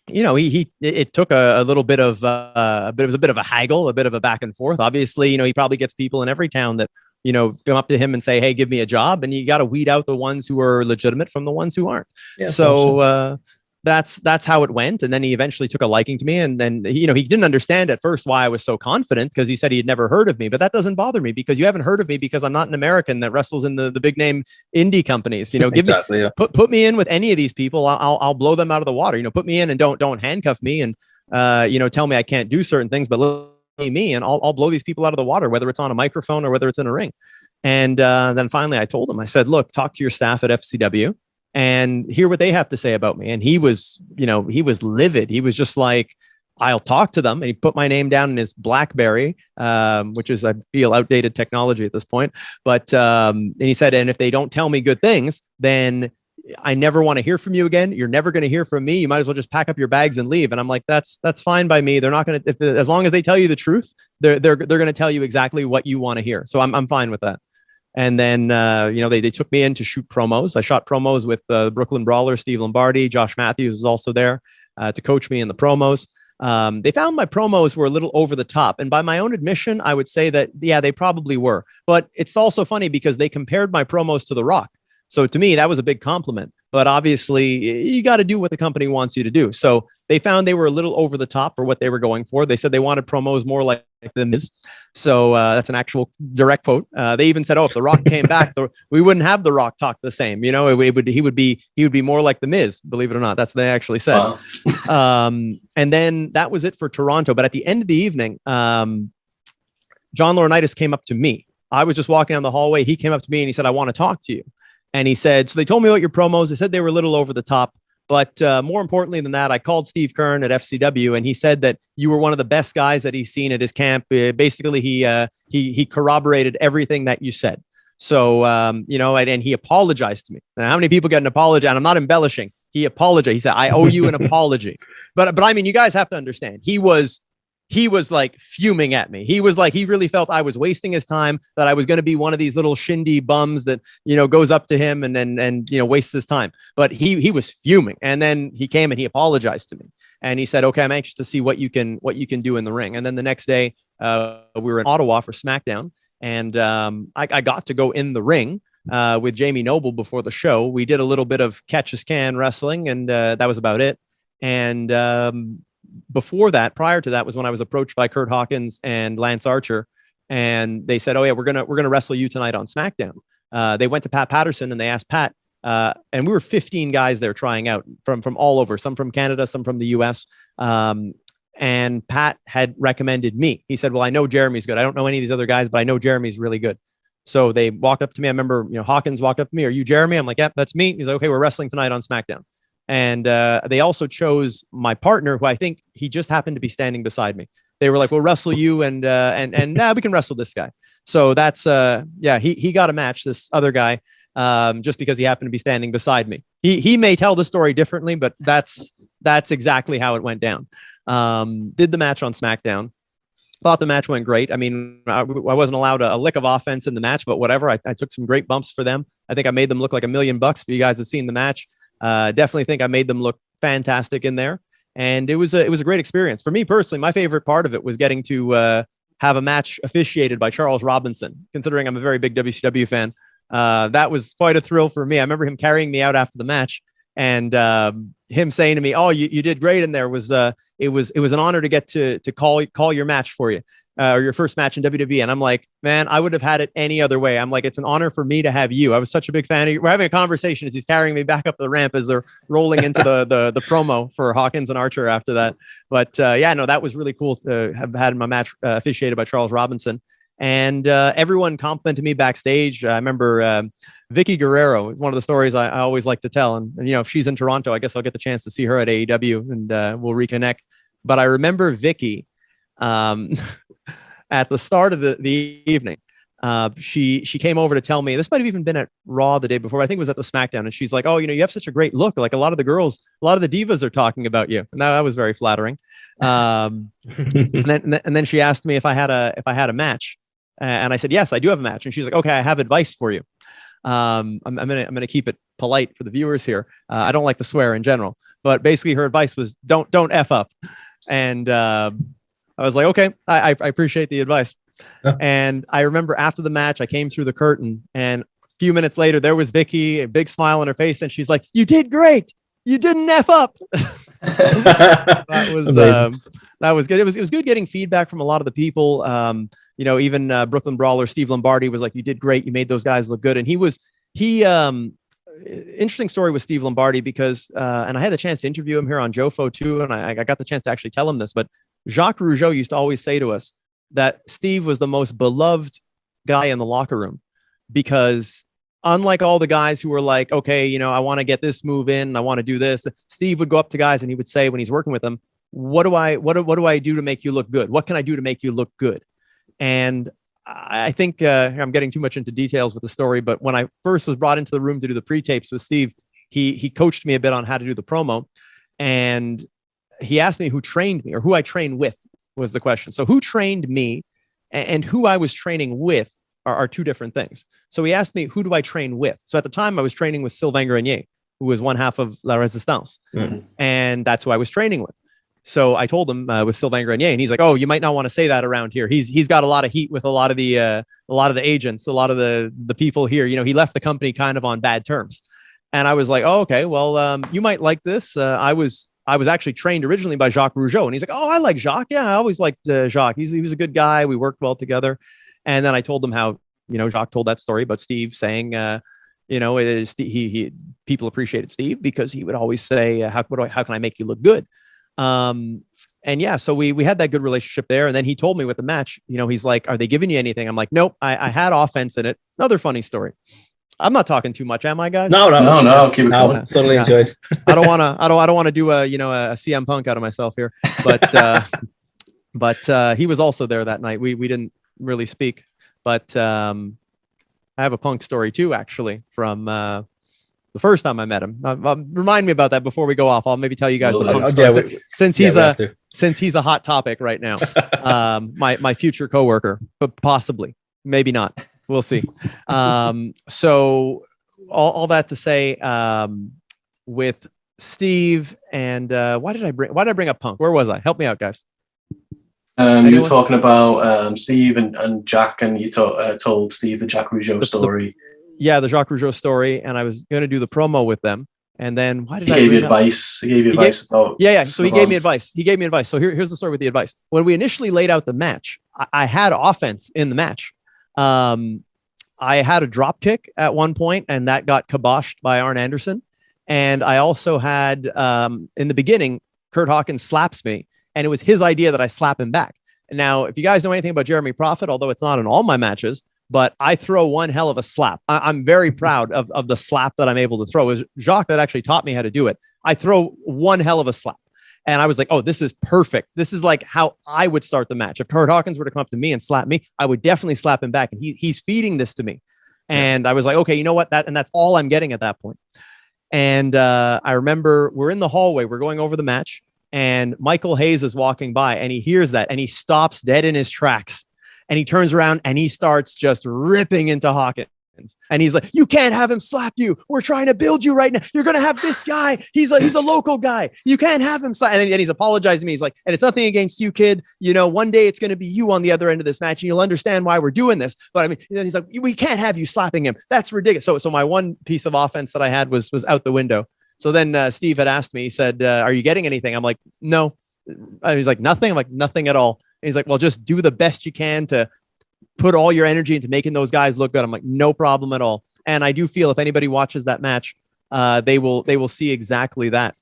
it took a little bit of a bit of a haggle, a bit of a back and forth. Obviously, he probably gets people in every town that, come up to him and say, hey, give me a job. And you got to weed out the ones who are legitimate from the ones who aren't. Yeah, so, that's how it went. And then he eventually took a liking to me. And then, he didn't understand at first why I was so confident, because he said he had never heard of me. But that doesn't bother me, because you haven't heard of me because I'm not an American that wrestles in the big name indie companies. Exactly, put me in with any of these people. I'll blow them out of the water. Put me in and don't handcuff me and, tell me I can't do certain things, but let me, and I'll blow these people out of the water, whether it's on a microphone or whether it's in a ring. And then finally I told him, I said, look, talk to your staff at FCW and hear what they have to say about me. And he was livid. He was just like, I'll talk to them. And he put my name down in his BlackBerry, which is, I feel, outdated technology at this point. But and he said, and if they don't tell me good things, then I never want to hear from you again. You're never going to hear from me. You might as well just pack up your bags and leave. And I'm like, that's fine by me. They're not going to, as long as they tell you the truth, they're going to tell you exactly what you want to hear. So I'm fine with that. And then, they took me in to shoot promos. I shot promos with the Brooklyn Brawler, Steve Lombardi. Josh Matthews was also there to coach me in the promos. They found my promos were a little over the top. And by my own admission, I would say that, yeah, they probably were. But it's also funny because they compared my promos to The Rock. So to me, that was a big compliment. But obviously, you got to do what the company wants you to do. So they found they were a little over the top for what they were going for. They said they wanted promos more like The Miz. So that's an actual direct quote. They even said, "Oh, if The Rock came back, we wouldn't have The Rock talk the same. He would be more like The Miz." Believe it or not, that's what they actually said. Wow. And then that was it for Toronto. But at the end of the evening, John Laurinaitis came up to me. I was just walking down the hallway. He came up to me and he said, "I want to talk to you." And he said, so they told me about your promos. They said they were a little over the top. But more importantly than that, I called Steve Kern at FCW, and he said that you were one of the best guys that he's seen at his camp. Basically, he corroborated everything that you said. So, and he apologized to me. Now, how many people get an apology? And I'm not embellishing. He apologized. He said, "I owe you an apology." But I mean, you guys have to understand. He was he was like fuming at me. He was like, he really felt I was wasting his time, that I was going to be one of these little shindy bums that, you know, goes up to him and you know, wastes his time. But he was fuming. And then he came and he apologized to me. And he said, okay, I'm anxious to see what you can do in the ring. And then the next day, we were in Ottawa for SmackDown. And I got to go in the ring with Jamie Noble before the show. We did a little bit of catch as can wrestling, and that was about it. And before that, prior to that, was when I was approached by Kurt Hawkins and Lance Archer, and they said, "Oh yeah, we're gonna wrestle you tonight on SmackDown." They went to Pat Patterson and they asked Pat, and we were 15 guys there trying out from all over, some from Canada, some from the U.S. And Pat had recommended me. He said, "Well, I know Jeremy's good. I don't know any of these other guys, but I know Jeremy's really good." So they walked up to me. I remember, you know, Hawkins walked up to me. "Are you Jeremy?" I'm like, "Yep, that's me." He's like, "Okay, we're wrestling tonight on SmackDown." And they also chose my partner, who I think he just happened to be standing beside me. They were like, "We'll wrestle you, and we can wrestle this guy." So that's he got a match, this other guy, just because he happened to be standing beside me. He may tell the story differently, but that's exactly how it went down. Did the match on SmackDown. Thought the match went great. I mean, I wasn't allowed a lick of offense in the match, but whatever. I took some great bumps for them. I think I made them look like $1 million. If you guys have seen the match, definitely think I made them look fantastic in there. And it was a great experience for me personally. My favorite part of it was getting to have a match officiated by Charles Robinson, considering I'm a very big WCW fan. That was quite a thrill for me. I remember him carrying me out after the match, and him saying to me, "Oh, you did great in there." It was an honor to get to call your match for you, or your first match in WWE. And I'm like, man, I would have had it any other way. I'm like, it's an honor for me to have you. I was such a big fan of you. We're having a conversation as he's carrying me back up the ramp as they're rolling into the promo for Hawkins and Archer after that. But that was really cool to have had my match officiated by Charles Robinson. And everyone complimented me backstage. I remember Vicky Guerrero, one of the stories I always like to tell. And, you know, if she's in Toronto, I guess I'll get the chance to see her at AEW, and we'll reconnect. But I remember Vicky at the start of the evening. She came over to tell me, this might have even been at Raw the day before. I think it was at the SmackDown. And she's like, "Oh, you know, you have such a great look. Like a lot of the girls, a lot of the divas are talking about you." And that was very flattering. And then she asked me if I had a match. And I said, "Yes, I do have a match." And she's like, "Okay, I have advice for you." I'm gonna keep it polite for the viewers here. I don't like to swear in general, but basically her advice was don't F up. And I was like, okay, I appreciate the advice. And I remember after the match, I came through the curtain, and a few minutes later, there was Vicky, a big smile on her face, and she's like, "You did great. You didn't F up." That was good. It was good getting feedback from a lot of the people. You know, even Brooklyn Brawler Steve Lombardi was like, "You did great. You made those guys look good." And interesting story with Steve Lombardi, because and I had the chance to interview him here on JoFo too, and I got the chance to actually tell him this, but Jacques Rougeau used to always say to us that Steve was the most beloved guy in the locker room, because unlike all the guys who were like, "Okay, you know, I want to get this move in, I want to do this," Steve would go up to guys and he would say, when he's working with them, what do I do to make you look good? What can I do to make you look good? And I think I'm getting too much into details with the story, but when I first was brought into the room to do the pre-tapes with Steve, he coached me a bit on how to do the promo, and he asked me who trained me, or who I trained with was the question. So who trained me and who I was training with are two different things. So he asked me, who do I train with? So at the time I was training with Sylvain Grenier, who was one half of La Resistance. Mm-hmm. And that's who I was training with. So I told him with Sylvain Grenier, and he's like, "Oh, you might not want to say that around here. He's got a lot of heat with a lot of the agents, a lot of the people here. You know, he left the company kind of on bad terms." And I was like, "Oh, okay. Well, you might like this. I was actually trained originally by Jacques Rougeau." And he's like, "Oh, I like Jacques. Yeah, I always liked Jacques. He was a good guy. We worked well together." And then I told him how, you know, Jacques told that story about Steve saying, you know, it is people appreciated Steve because he would always say, how can I make you look good? And yeah, so we had that good relationship there. And then he told me with the match, you know, he's like, "Are they giving you anything?" I'm like, "Nope, I had offense in it." Another funny story. I'm not talking too much, am I, guys? No. Keep it going. Totally enjoyed. I don't want to do a CM Punk out of myself here, but he was also there that night. We didn't really speak, but I have a Punk story too, actually, from the first time I met him. Remind me about that before we go off. I'll maybe tell you guys the Punk story. Since he's since he's a hot topic right now. My future coworker, but possibly, maybe not. We'll see. So all that to say, with Steve and why did I bring up Punk? Where was I? Help me out, guys. You were talking about Steve and Jack, and you told Steve the Jacques Rougeau story. The Jacques Rougeau story, and I was going to do the promo with them. And then why did he gave you advice? He gave you advice about. Yeah. So he gave me advice. So here's the story with the advice. When we initially laid out the match, I had offense in the match. I had a drop kick at one point, and that got kiboshed by Arn Anderson. And I also had in the beginning, Kurt Hawkins slaps me, and it was his idea that I slap him back. Now, if you guys know anything about Jeremy Prophet, although it's not in all my matches, but I throw one hell of a slap. I'm very proud of the slap that I'm able to throw. It was Jacques that actually taught me how to do it. I throw one hell of a slap. And I was like, oh, this is perfect. This is like how I would start the match. If Kurt Hawkins were to come up to me and slap me, I would definitely slap him back. And he's feeding this to me. And I was like, okay, you know what? That's all I'm getting at that point. And I remember we're in the hallway. We're going over the match. And Michael Hayes is walking by, and he hears that. And he stops dead in his tracks. And he turns around and he starts just ripping into Hawkins. And he's like, you can't have him slap you. We're trying to build you right now. You're going to have this guy. He's a local guy. You can't have him slap. And he's apologizing to me. He's like, and it's nothing against you, kid. You know, one day it's going to be you on the other end of this match and you'll understand why we're doing this. But I mean, he's like, we can't have you slapping him. That's ridiculous. So my one piece of offense that I had was out the window. So then Steve had asked me, he said, are you getting anything? I'm like, no. He's like, nothing. I'm like, nothing at all. And he's like, well, just do the best you can to put all your energy into making those guys look good. I'm like, no problem at all. And I do feel if anybody watches that match, they will see exactly that.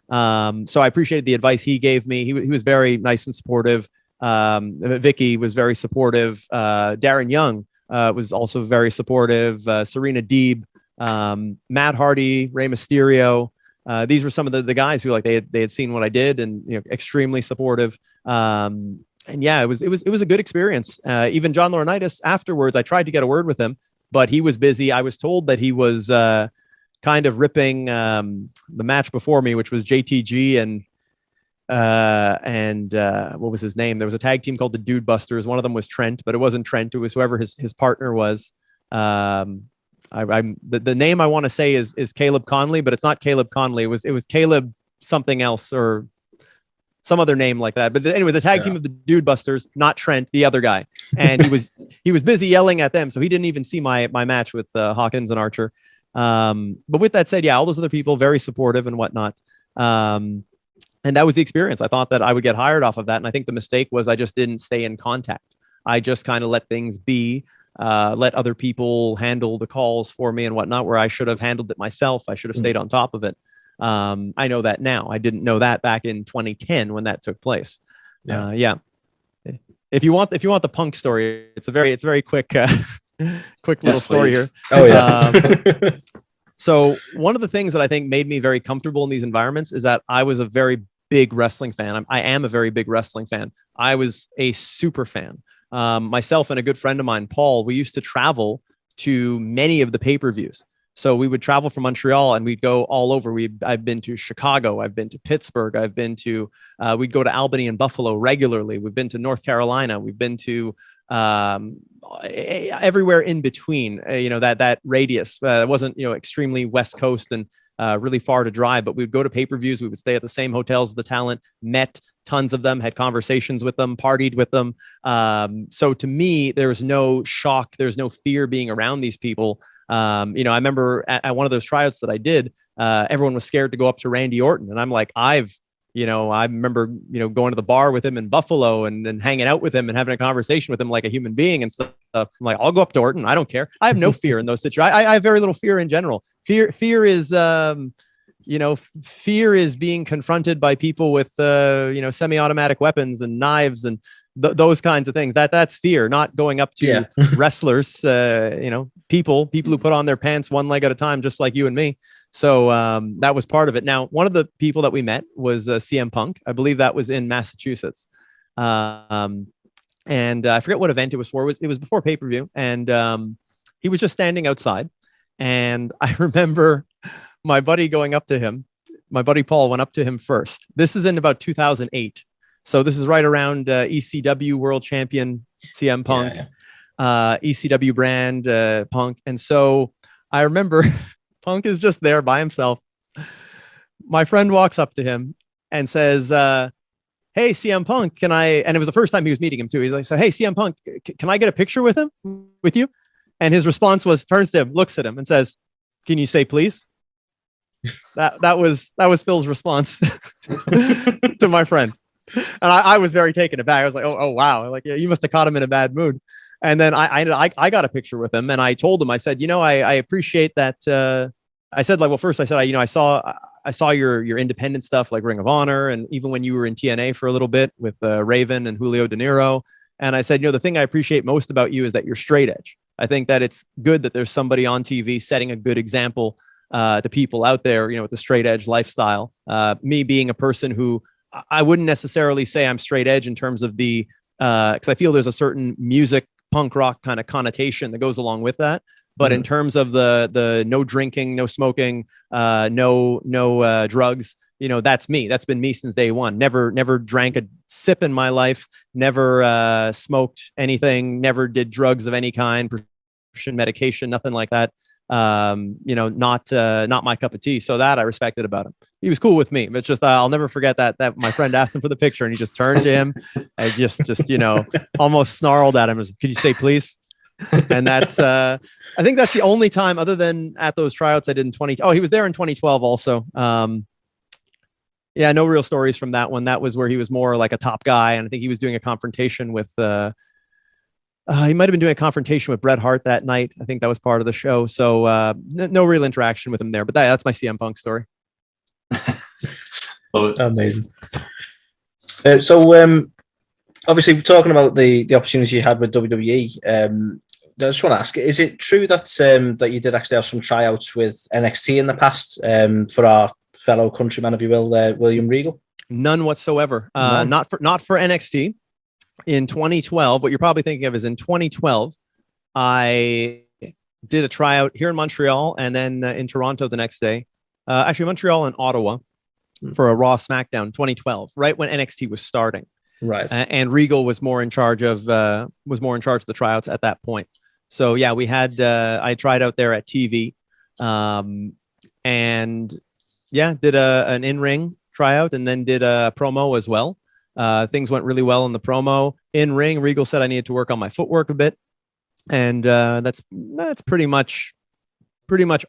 So I appreciated the advice he gave me. He was very nice and supportive. Vicky was very supportive. Darren Young was also very supportive. Serena Deeb, Matt Hardy, Rey Mysterio. These were some of the guys who they had seen what I did and extremely supportive. And yeah, it was a good experience. Even John Laurinaitis afterwards, I tried to get a word with him, but he was busy. I was told that he was kind of ripping the match before me, which was JTG and what was his name? There was a tag team called the Dude Busters. One of them was Trent, but it wasn't Trent. It was whoever his partner was. The name I want to say is Caleb Conley, but it's not Caleb Conley. It was Caleb something else or some other name like that. But anyway, the tag team of the Dude Busters, not Trent, the other guy. And he was busy yelling at them. So he didn't even see my match with Hawkins and Archer. But with that said, all those other people, very supportive and whatnot. And that was the experience. I thought that I would get hired off of that. And I think the mistake was I just didn't stay in contact. I just kind of let things be, let other people handle the calls for me and whatnot, where I should have handled it myself. I should have stayed on top of it. I know that now. I didn't know that back in 2010 when that took place. If you want the Punk story, it's a very quick little story here. Oh yeah. So one of the things that I think made me very comfortable in these environments is that I was a very big wrestling fan. I am a very big wrestling fan. I was a super fan. Myself and a good friend of mine, Paul, we used to travel to many of the pay-per-views. So we would travel from Montreal and we'd go all over. I've been to Chicago. I've been to Pittsburgh. I've been to, we'd go to Albany and Buffalo regularly. We've been to North Carolina. We've been to everywhere in between, that radius. It wasn't, extremely West Coast and really far to drive, but we'd go to pay-per-views. We would stay at the same hotels as the talent, met tons of them, had conversations with them, partied with them. So to me, there's no shock. There's no fear being around these people. I remember at one of those tryouts that I did, everyone was scared to go up to Randy Orton. And I'm like, I remember, going to the bar with him in Buffalo and hanging out with him and having a conversation with him like a human being and stuff. I'm like, I'll go up to Orton. I don't care. I have no fear in those situations. I have very little fear in general. Fear is, fear is being confronted by people with, semi-automatic weapons and knives and those kinds of things. That's fear, not going up to wrestlers, people who put on their pants one leg at a time, just like you and me. So that was part of it. Now, one of the people that we met was CM Punk. I believe that was in Massachusetts. And I forget what event it was for. It was before pay-per-view. And he was just standing outside. And I remember my buddy going up to him. My buddy Paul went up to him first. This is in about 2008. So this is right around ECW World Champion CM Punk, ECW brand Punk. And so I remember Punk is just there by himself. My friend walks up to him and says, hey, CM Punk, can I, and it was the first time he was meeting him too. He's like, so, hey, CM Punk, can I get a picture with you? And his response was, turns to him, looks at him and says, can you say please? That was Phil's response to my friend. And I was very taken aback. I was like, oh wow. Like, yeah, you must have caught him in a bad mood. And then I got a picture with him and I told him, I said, I appreciate that. I said, like, well, first I said, I saw your independent stuff like Ring of Honor. And even when you were in TNA for a little bit with Raven and Julio De Niro. And I said, the thing I appreciate most about you is that you're straight edge. I think that it's good that there's somebody on TV setting a good example to people out there, with the straight edge lifestyle. Me being a person who I wouldn't necessarily say I'm straight edge in terms of the, because I feel there's a certain music, punk rock kind of connotation that goes along with that. But in terms of the no drinking, no smoking, no drugs, that's me. That's been me since day one. Never drank a sip in my life. Never smoked anything. Never did drugs of any kind, prescription medication, nothing like that. Not my cup of tea. So that I respected about him. He was cool with me, but just I'll never forget that my friend asked him for the picture and he just turned to him and just almost snarled at him. Could you say please? And that's I think that's the only time other than at those tryouts I did in 20. Oh, he was there in 2012 also. No real stories from that one. That was where he was more like a top guy. And I think he was doing a confrontation with he might've been doing a confrontation with Bret Hart that night. I think that was part of the show. So no real interaction with him there, but that's my CM Punk story. Amazing. Obviously we're talking about the opportunity you had with WWE. I just want to ask, is it true that that you did actually have some tryouts with NXT in the past for our fellow countryman, if you will, William Regal? None whatsoever. Not for NXT. In 2012, what you're probably thinking of is in 2012, I did a tryout here in Montreal and then in Toronto the next day. Actually, Montreal and Ottawa for a Raw SmackDown 2012, right when NXT was starting. Right. And Regal was more in charge of the tryouts at that point. So yeah, we had I tried out there at TV, and yeah, did an in-ring tryout and then did a promo as well. Things went really well in the promo. In ring, Regal said I needed to work on my footwork a bit, and that's pretty much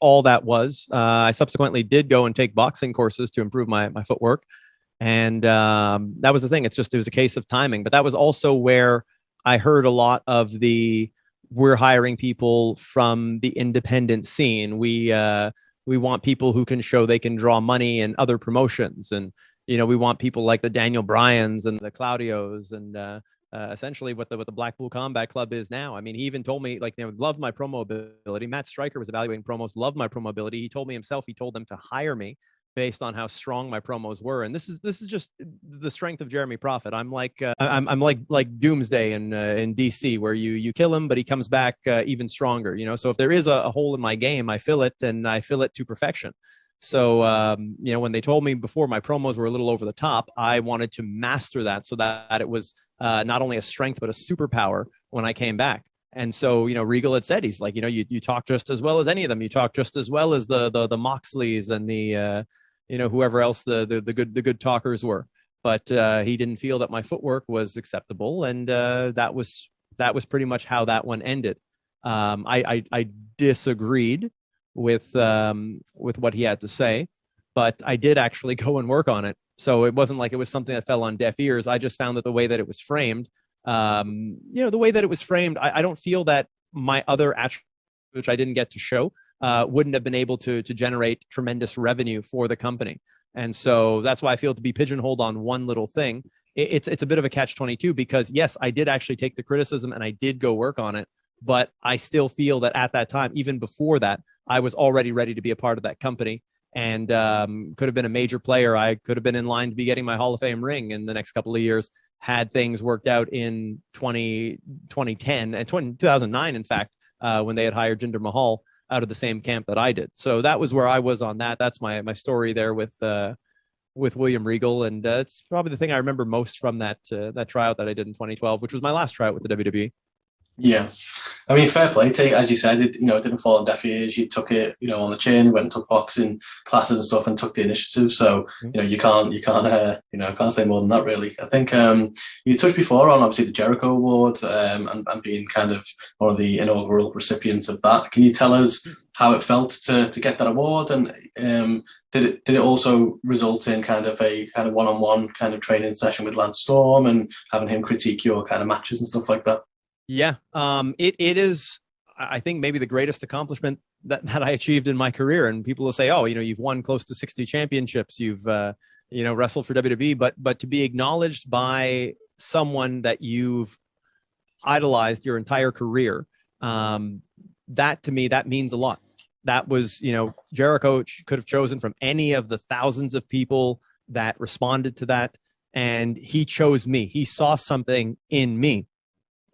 all that was. I subsequently did go and take boxing courses to improve my footwork, and that was the thing. It was a case of timing. But that was also where I heard a lot of we're hiring people from the independent scene. We want people who can show they can draw money in other promotions, and we want people like the Daniel Bryans and the Claudios and essentially what the Blackpool Combat Club is now. I mean, he even told me, loved my promo ability. Matt Stryker was evaluating promos, loved my promo ability. He told me himself, he told them to hire me based on how strong my promos were. And this is just the strength of Jeremy Prophet. I'm like I'm like Doomsday in DC, where you kill him, but he comes back even stronger. So if there is a hole in my game, I fill it, and I fill it to perfection. So, when they told me before my promos were a little over the top, I wanted to master that so that it was not only a strength, but a superpower when I came back. And so, Regal had said, he's like, you talk just as well as any of them. You talk just as well as the Moxleys and the, whoever else the good talkers were. But he didn't feel that my footwork was acceptable. And that was pretty much how that one ended. I disagreed with what he had to say, but I did actually go and work on it. So it wasn't like it was something that fell on deaf ears. I just found that the way that it was framed, I don't feel that my other attributes, which I didn't get to show, wouldn't have been able to generate tremendous revenue for the company. And so that's why I feel to be pigeonholed on one little thing. It's a bit of a catch-22, because yes, I did actually take the criticism and I did go work on it. But I still feel that at that time, even before that, I was already ready to be a part of that company and could have been a major player. I could have been in line to be getting my Hall of Fame ring in the next couple of years had things worked out in 2010 and 2009, in fact, when they had hired Jinder Mahal out of the same camp that I did. So that was where I was on that. That's my story there with with William Regal, and it's probably the thing I remember most from that tryout that I did in 2012, which was my last tryout with the WWE. Yeah, I mean, fair play to you. As you said, it didn't fall on deaf ears. You took it, on the chin, went and took boxing classes and stuff, and took the initiative. So you can't say more than that, really. I think you touched before on obviously the Jericho Award and being kind of one of the inaugural recipients of that. Can you tell us how it felt to get that award, and did it also result in kind of a one-on-one kind of training session with Lance Storm and having him critique your kind of matches and stuff like that? Yeah, it is, I think, maybe the greatest accomplishment that I achieved in my career. And people will say, oh, you've won close to 60 championships. You've, wrestled for WWE. But to be acknowledged by someone that you've idolized your entire career, that to me, that means a lot. That was, Jericho could have chosen from any of the thousands of people that responded to that. And he chose me. He saw something in me.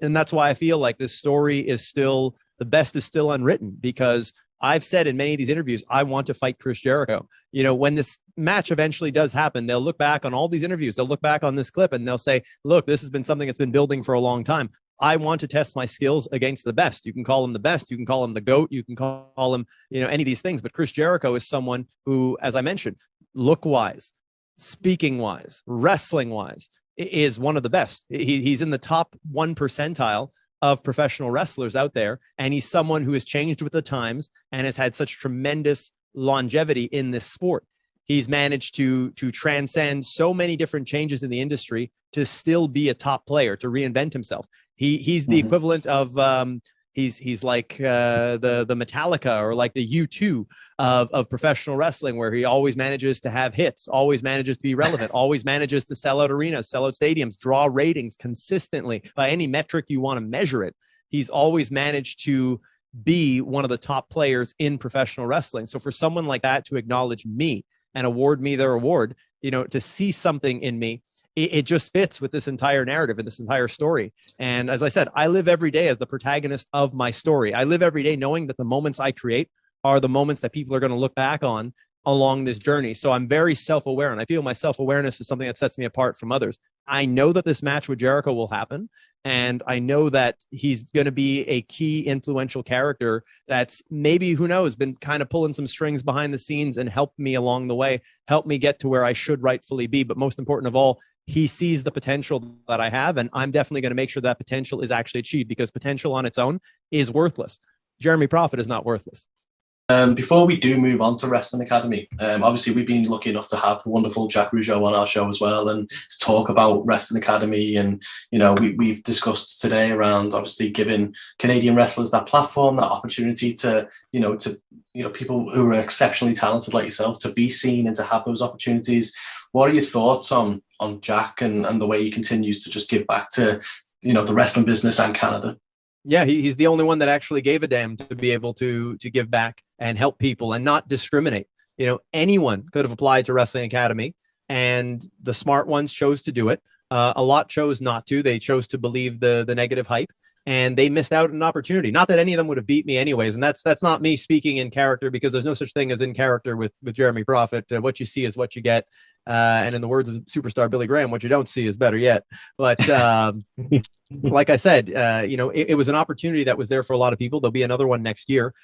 And that's why I feel like this story is still, the best is still unwritten, because I've said in many of these interviews, I want to fight Chris Jericho. When this match eventually does happen, they'll look back on all these interviews. They'll look back on this clip and they'll say, look, this has been something that's been building for a long time. I want to test my skills against the best. You can call him the best. You can call him the GOAT. You can call him, any of these things. But Chris Jericho is someone who, as I mentioned, look-wise, speaking-wise, wrestling-wise, is one of the best. He's in the top 1 percentile of professional wrestlers out there. And he's someone who has changed with the times and has had such tremendous longevity in this sport. He's managed to transcend so many different changes in the industry to still be a top player, to reinvent himself. He's the equivalent of he's like the Metallica or like the U2 of professional wrestling, where he always manages to have hits, always manages to be relevant, always manages to sell out arenas, sell out stadiums, draw ratings consistently by any metric you want to measure it. He's always managed to be one of the top players in professional wrestling. So for someone like that to acknowledge me and award me their award, to see something in me, it just fits with this entire narrative and this entire story. And as I said, I live every day as the protagonist of my story. I live every day knowing that the moments I create are the moments that people are going to look back on along this journey. So I'm very self-aware, and I feel my self-awareness is something that sets me apart from others. I know that this match with Jericho will happen, and I know that he's going to be a key influential character that's maybe, who knows, been kind of pulling some strings behind the scenes and helped me along the way, helped me get to where I should rightfully be. But most important of all, he sees the potential that I have, and I'm definitely going to make sure that potential is actually achieved, because potential on its own is worthless. Jeremy Prophet is not worthless. Before we do move on to Wrestling Academy, obviously we've been lucky enough to have the wonderful Jacques Rougeau on our show as well, and to talk about Wrestling Academy. And we've discussed today around obviously giving Canadian wrestlers that platform, that opportunity to people who are exceptionally talented like yourself to be seen and to have those opportunities. What are your thoughts on Jack and the way he continues to just give back to the wrestling business and Canada? Yeah, he's the only one that actually gave a damn to be able to give back and help people and not discriminate. Anyone could have applied to Wrestling Academy, and the smart ones chose to do it. A lot chose not to. They chose to believe the negative hype, and they missed out on an opportunity. Not that any of them would have beat me anyways. And that's not me speaking in character, because there's no such thing as in character with Jeremy Prophet. What you see is what you get. And in the words of superstar Billy Graham, what you don't see is better yet. But like I said, it was an opportunity that was there for a lot of people. There'll be another one next year.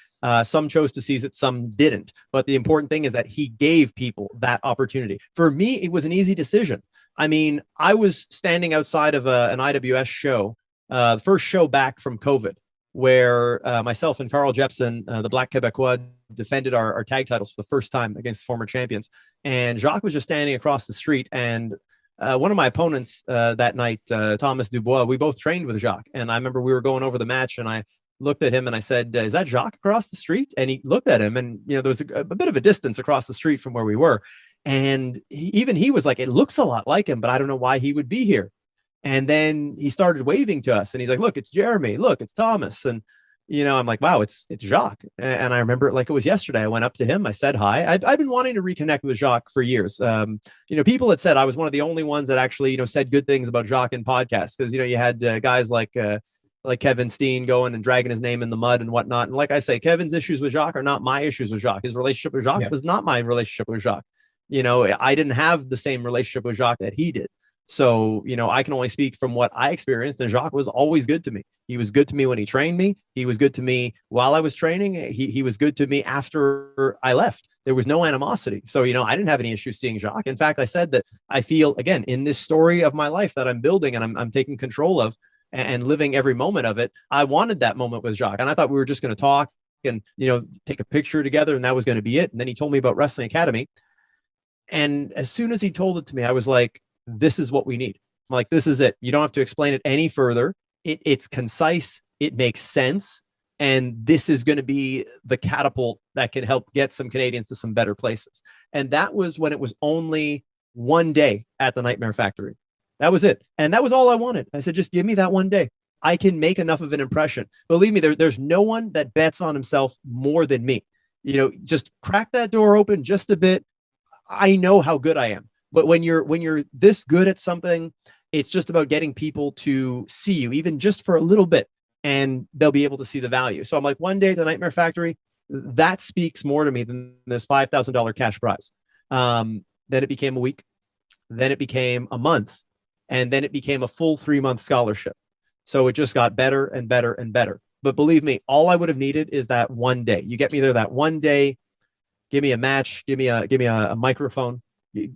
Some chose to seize it, some didn't. But the important thing is that he gave people that opportunity. For me, it was an easy decision. I mean, I was standing outside of an IWS show, the first show back from COVID, where myself and Carl Jepsen, the Black Quebecois, defended our tag titles for the first time against former champions. And Jacques was just standing across the street. And one of my opponents that night, Thomas Dubois, we both trained with Jacques. And I remember we were going over the match, and I looked at him and I said, is that Jacques across the street? And he looked at him, and there was a bit of a distance across the street from where we were. And he was like, it looks a lot like him, but I don't know why he would be here. And then he started waving to us, and he's like, look, it's Jeremy. Look, it's Thomas. And, I'm like, wow, it's Jacques. And I remember it like it was yesterday. I went up to him. I said hi. I've been wanting to reconnect with Jacques for years. People had said I was one of the only ones that actually, said good things about Jacques in podcasts, because, you had guys like Kevin Steen going and dragging his name in the mud and whatnot. And like I say, Kevin's issues with Jacques are not my issues with Jacques. His relationship with Jacques was not my relationship with Jacques. I didn't have the same relationship with Jacques that he did. So, I can only speak from what I experienced, and Jacques was always good to me. He was good to me when he trained me. He was good to me while I was training. He was good to me after I left. There was no animosity. So, I didn't have any issues seeing Jacques. In fact, I said that I feel, again, in this story of my life that I'm building and I'm taking control of and living every moment of it, I wanted that moment with Jacques. And I thought we were just going to talk and, take a picture together, and that was going to be it. And then he told me about Wrestling Academy. And as soon as he told it to me, I was like, this is what we need. I'm like, this is it. You don't have to explain it any further. It's concise. It makes sense. And this is going to be the catapult that can help get some Canadians to some better places. And that was when it was only one day at the Nightmare Factory. That was it. And that was all I wanted. I said, just give me that one day. I can make enough of an impression. Believe me, there's no one that bets on himself more than me. Just crack that door open just a bit. I know how good I am. But when you're this good at something, it's just about getting people to see you, even just for a little bit, and they'll be able to see the value. So I'm like, one day at the Nightmare Factory, that speaks more to me than this $5,000 cash prize. Then it became a week, then it became a month, and then it became a full 3-month scholarship. So it just got better and better and better. But believe me, all I would have needed is that one day. You get me there that one day. Give me a match. Give me a microphone.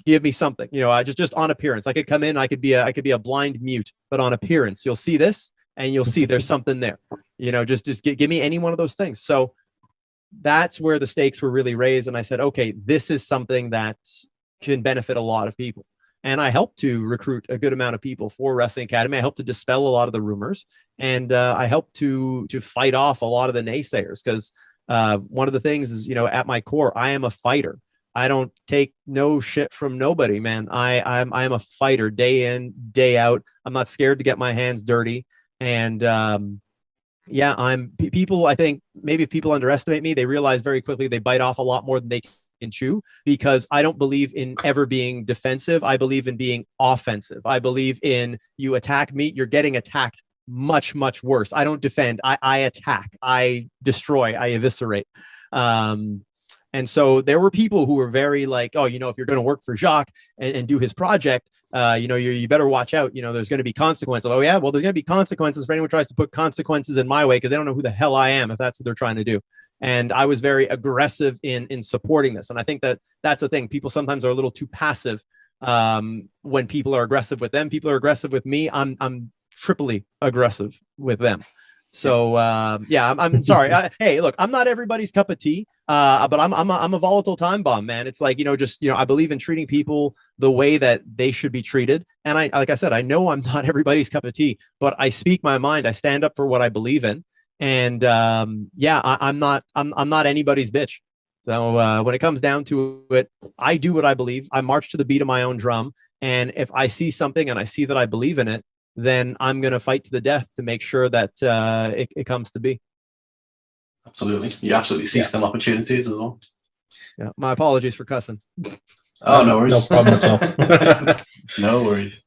Give me something, I just on appearance. I could come in, I could be a blind mute, but on appearance, you'll see this and you'll see there's something there, just give me any one of those things. So that's where the stakes were really raised. And I said, okay, this is something that can benefit a lot of people. And I helped to recruit a good amount of people for Wrestling Academy. I helped to dispel a lot of the rumors, and I helped to fight off a lot of the naysayers. Because one of the things is, at my core, I am a fighter. I don't take no shit from nobody, man. I'm a fighter day in, day out. I'm not scared to get my hands dirty. And people, I think maybe if people underestimate me, they realize very quickly they bite off a lot more than they can chew, because I don't believe in ever being defensive. I believe in being offensive. I believe in, you attack me, you're getting attacked much, much worse. I don't defend. I attack. I destroy. I eviscerate. And so there were people who were very like, oh, if you're going to work for Jacques and do his project, you better watch out. There's going to be consequences. Oh, yeah, well, there's going to be consequences for anyone who tries to put consequences in my way, because they don't know who the hell I am if that's what they're trying to do. And I was very aggressive in supporting this. And I think that's the thing. People sometimes are a little too passive when people are aggressive with them. People are aggressive with me. I'm triply aggressive with them. So I'm sorry. Hey, look, I'm not everybody's cup of tea, but I'm a volatile time bomb, man. It's like, I believe in treating people the way that they should be treated. And like I said, I know I'm not everybody's cup of tea, but I speak my mind. I stand up for what I believe in. And I'm not anybody's bitch. So when it comes down to it, I do what I believe. I march to the beat of my own drum. And if I see something and I see that I believe in it, then I'm going to fight to the death to make sure that it comes to be. Absolutely. You absolutely seize them opportunities as well. Yeah. My apologies for cussing. Oh, no worries. No problem at all. No worries.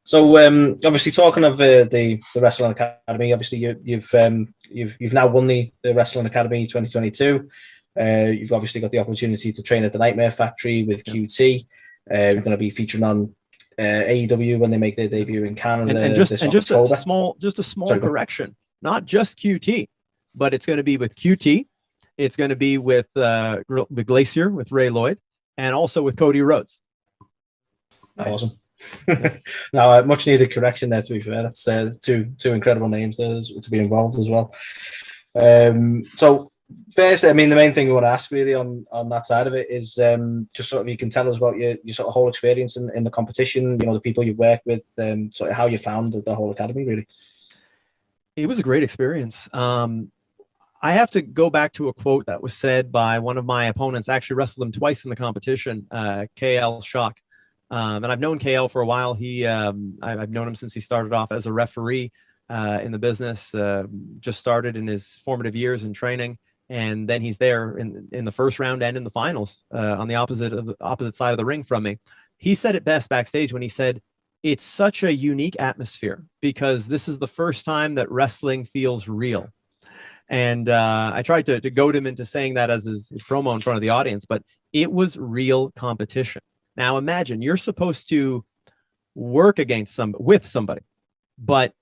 So obviously, talking of the Wrestling Academy, obviously you've now won the Wrestling Academy 2022. You've obviously got the opportunity to train at the Nightmare Factory with QT. You're going to be featuring on AEW when they make their debut in Canada. And just a small correction, not just QT, but it's going to be with QT. It's going to be with Glacier, with Ray Lloyd, and also with Cody Rhodes. Awesome. Now, much needed correction there, to be fair. That's two incredible names there to be involved as well. So first, I mean, the main thing we want to ask really on that side of it is just sort of, you can tell us about your sort of whole experience in the competition, the people you've worked with, sort of how you found the whole academy, really. It was a great experience. I have to go back to a quote that was said by one of my opponents. I actually wrestled him twice in the competition, KL Shock. And I've known KL for a while. I've known him since he started off as a referee in the business, just started in his formative years in training. And then he's there in the first round and in the finals on the opposite side of the ring from me. He said it best backstage when he said, it's such a unique atmosphere because this is the first time that wrestling feels real. And I tried to goad him into saying that as his promo in front of the audience, but It was real competition. Now imagine you're supposed to work with somebody, but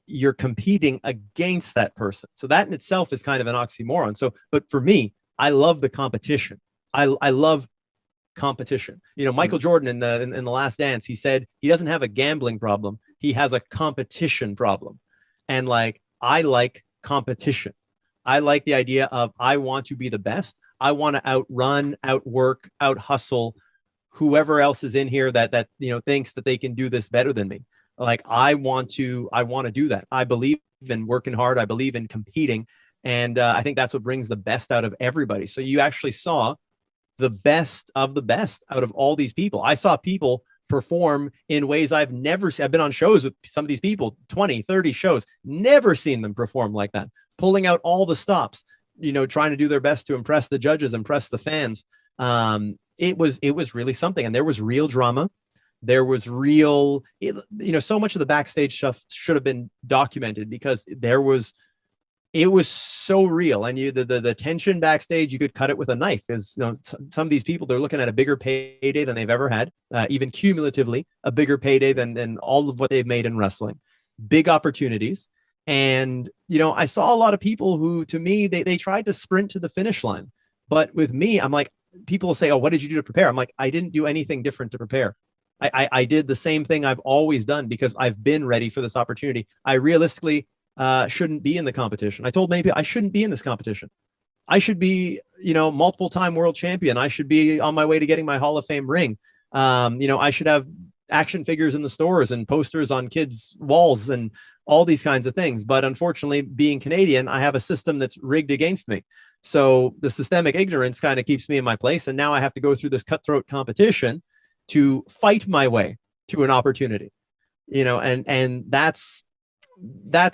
you're competing against that person. So that in itself is kind of an oxymoron. So, but for me, I love the competition. I love competition. You know, Michael Jordan in the Last Dance, he said he doesn't have a gambling problem. He has a competition problem. And like, I like competition. I like the idea of, I want to be the best. I want to outrun, outwork, out hustle whoever else is in here that you know thinks that they can do this better than me. Like, I want to do that. I believe in working hard. I believe in competing. And I think that's what brings the best out of everybody. So you actually saw the best of the best out of all these people. I saw people perform in ways I've never seen. I've been on shows with some of these people, 20, 30 shows, never seen them perform like that, pulling out all the stops, you know, trying to do their best to impress the judges, impress the fans. It was really something. And there was real drama. There was real, you know, so much of the backstage stuff should have been documented because it was so real. And the tension backstage, you could cut it with a knife, because you know, some of these people, they're looking at a bigger payday than they've ever had, even cumulatively a bigger payday than all of what they've made in wrestling, big opportunities. And, you know, I saw a lot of people who, to me, they tried to sprint to the finish line. But with me, I'm like, people will say, oh, what did you do to prepare? I'm like, I didn't do anything different to prepare. I did the same thing I've always done because I've been ready for this opportunity. I realistically shouldn't be in the competition. I told many people I shouldn't be in this competition. I should be, you know, multiple-time world champion. I should be on my way to getting my Hall of Fame ring. You know, I should have action figures in the stores and posters on kids' walls and all these kinds of things. But unfortunately, being Canadian, I have a system that's rigged against me. So the systemic ignorance kind of keeps me in my place. And now I have to go through this cutthroat competition to fight my way to an opportunity, you know, and that's,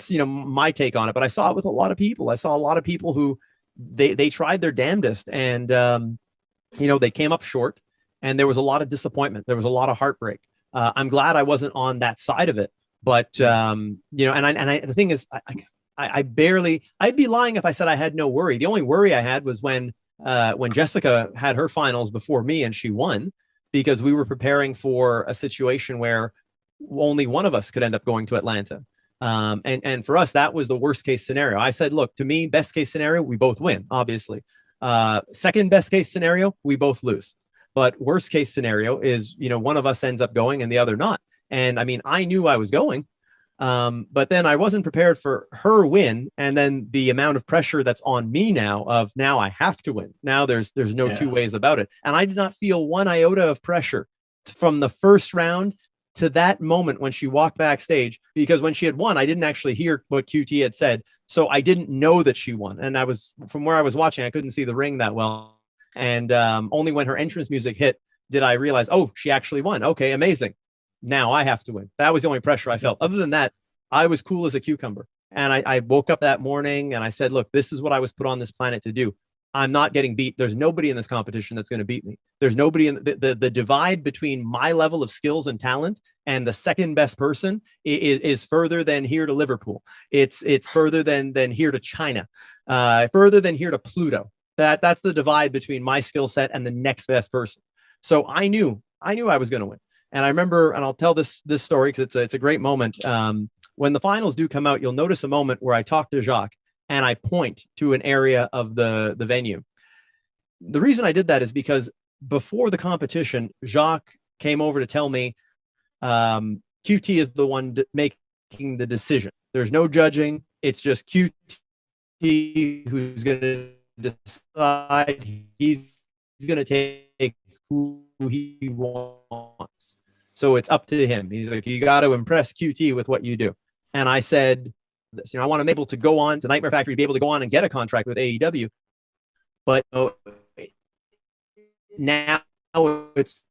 you know, my take on it. But I saw it with a lot of people. I saw a lot of people who they tried their damnedest and, you know, they came up short, and there was a lot of disappointment. There was a lot of heartbreak. I'm glad I wasn't on that side of it, but, you know, and the thing is, I'd be lying if I said I had no worry. The only worry I had was when Jessica had her finals before me and she won, because we were preparing for a situation where only one of us could end up going to Atlanta. And for us, that was the worst case scenario. I said, look, to me, best case scenario, we both win, obviously. Second best case scenario, we both lose. But worst case scenario is, you know, one of us ends up going and the other not. And I mean, I knew I was going, but then I wasn't prepared for her win. And then the amount of pressure that's on me now I have to win. Now there's no two ways about it. And I did not feel one iota of pressure from the first round to that moment when she walked backstage, because when she had won, I didn't actually hear what QT had said. So I didn't know that she won. And from where I was watching, I couldn't see the ring that well. And only when her entrance music hit did I realize, oh, she actually won. Okay, amazing. Now I have to win. That was the only pressure I felt. Other than that, I was cool as a cucumber. And I woke up that morning and I said, look, this is what I was put on this planet to do. I'm not getting beat. There's nobody in this competition that's going to beat me. There's nobody in the divide between my level of skills and talent and the second best person is further than here to Liverpool. It's further than here to China, further than here to Pluto. That's the divide between my skill set and the next best person. So I knew I was going to win. And I remember, and I'll tell this story because it's a great moment. When the finals do come out, you'll notice a moment where I talk to Jacques and I point to an area of the venue. The reason I did that is because before the competition, Jacques came over to tell me QT is the one making the decision. There's no judging. It's just QT who's going to decide. He's going to take who he wants. So it's up to him. He's like, you got to impress QT with what you do. And I said, you know, I want to be able to go on to Nightmare Factory, be able to go on and get a contract with AEW. But now it's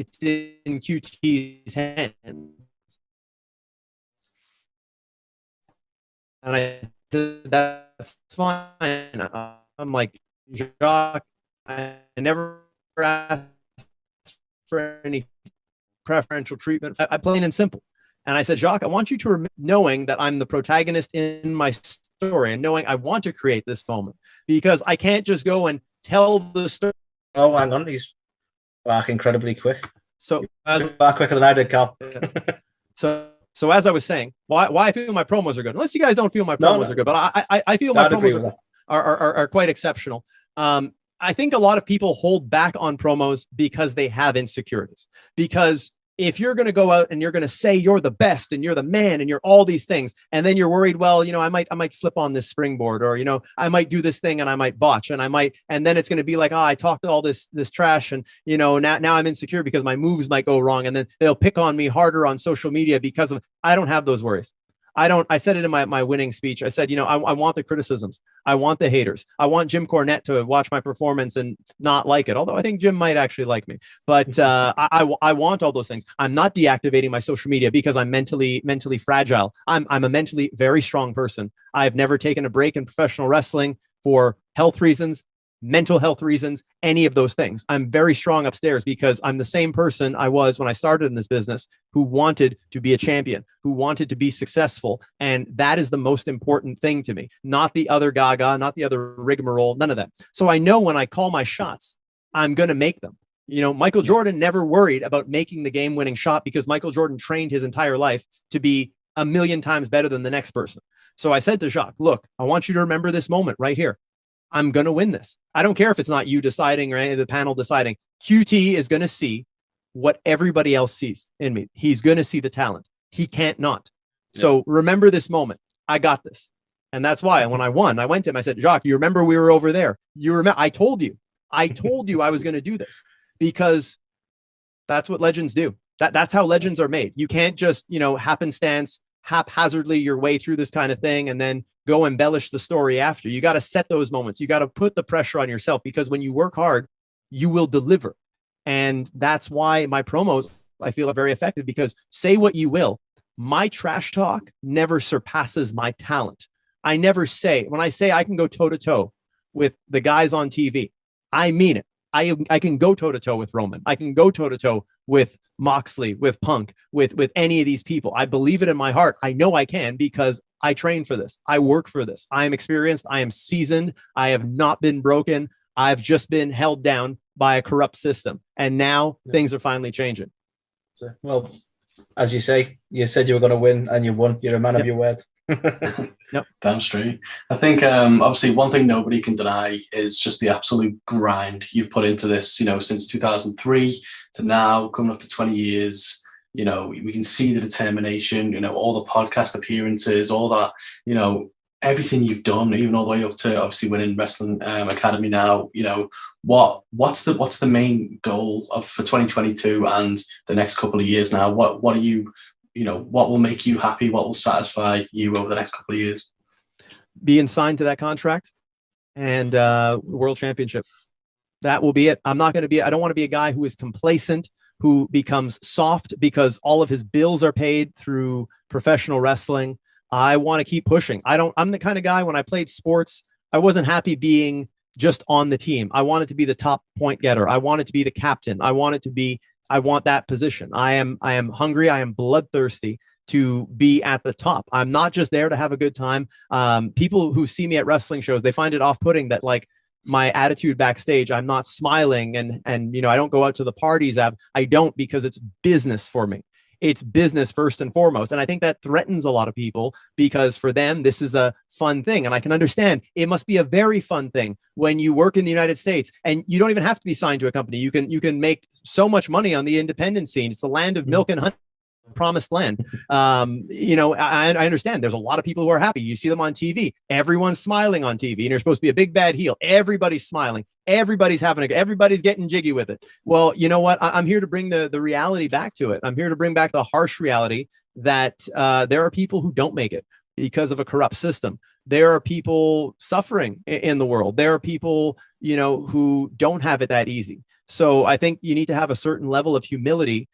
in QT's hands. And I said, that's fine. I'm like, Jacques, I never asked for any preferential treatment. I plain and simple. And I said, Jacques, I want you to knowing that I'm the protagonist in my story and knowing I want to create this moment, because I can't just go and tell the story Oh, hang on, he's back incredibly quick. So back quicker than I did, Cal. So as I was saying, why I feel my promos are good, unless you guys don't feel my promos are good, but I feel my promos are quite exceptional. I think a lot of people hold back on promos because they have insecurities. Because if you're going to go out and you're going to say you're the best and you're the man and you're all these things, and then you're worried, well, I might slip on this springboard, or, I might do this thing and I might botch, and then it's going to be like, I talked all this trash, and, now I'm insecure because my moves might go wrong. And then they'll pick on me harder on social media because of, I don't have those worries. I said it in my winning speech. I said, I want the criticisms. I want the haters. I want Jim Cornette to watch my performance and not like it. Although I think Jim might actually like me, but I want all those things. I'm not deactivating my social media because I'm mentally fragile. I'm a mentally very strong person. I've never taken a break in professional wrestling for health reasons, mental health reasons, any of those things. I'm very strong upstairs because I'm the same person I was when I started in this business, who wanted to be a champion, who wanted to be successful. And that is the most important thing to me, not the other gaga, not the other rigmarole, none of that. So I know when I call my shots, I'm going to make them. Michael Jordan never worried about making the game-winning shot because Michael Jordan trained his entire life to be a million times better than the next person. So I said to Jacques, look, I want you to remember this moment right here. I'm going to win this. I don't care if it's not you deciding or any of the panel deciding. QT is going to see what everybody else sees in me. He's going to see the talent. He can't not. Yeah. So remember this moment. I got this. And that's why when I won, I went to him. I said, Jacques, you remember we were over there? You remember? I told you I was going to do this, because that's what legends do. That's how legends are made. You can't just, happenstance, haphazardly your way through this kind of thing and then go embellish the story after. You got to set those moments. You got to put the pressure on yourself, because when you work hard, you will deliver. And that's why my promos, I feel, are very effective, because say what you will, my trash talk never surpasses my talent. I never say, when I say I can go toe to toe with the guys on TV, I mean it. I can go toe to toe with Roman. I can go toe to toe with Moxley, with Punk, with any of these people. I believe it in my heart. I know I can, because I train for this. I work for this. I am experienced. I am seasoned. I have not been broken. I've just been held down by a corrupt system. And now things are finally changing. So, well, as you say, you said you were going to win and you won. You're a man of your word. Yep. Damn straight. I think obviously one thing nobody can deny is just the absolute grind you've put into this, since 2003 to now, coming up to 20 years. We can see the determination, all the podcast appearances, all that, everything you've done, even all the way up to obviously winning Wrestling Academy now. What's the main goal for 2022 and the next couple of years now? What are you, what will make you happy? What will satisfy you over the next couple of years? Being signed to that contract and World Championship. That will be it. I don't want to be a guy who is complacent, who becomes soft because all of his bills are paid through professional wrestling. I want to keep pushing. I'm the kind of guy, when I played sports, I wasn't happy being just on the team. I wanted to be the top point getter. I wanted to be the captain. I want that position. I am hungry. I am bloodthirsty to be at the top. I'm not just there to have a good time. People who see me at wrestling shows, they find it off-putting that, like, my attitude backstage, I'm not smiling and I don't go out to the parties. I don't, because it's business for me. It's business first and foremost. And I think that threatens a lot of people, because for them, this is a fun thing. And I can understand it must be a very fun thing when you work in the United States and you don't even have to be signed to a company. You can make so much money on the independent scene. It's the land of milk and honey. Promised land. I understand there's a lot of people who are happy. You see them on TV. Everyone's smiling on TV, and you're supposed to be a big bad heel. Everybody's smiling. Everybody's everybody's getting jiggy with it. Well, you know what? I'm here to bring the reality back to it. I'm here to bring back the harsh reality that there are people who don't make it because of a corrupt system. There are people suffering in the world. There are people, who don't have it that easy. So I think you need to have a certain level of humility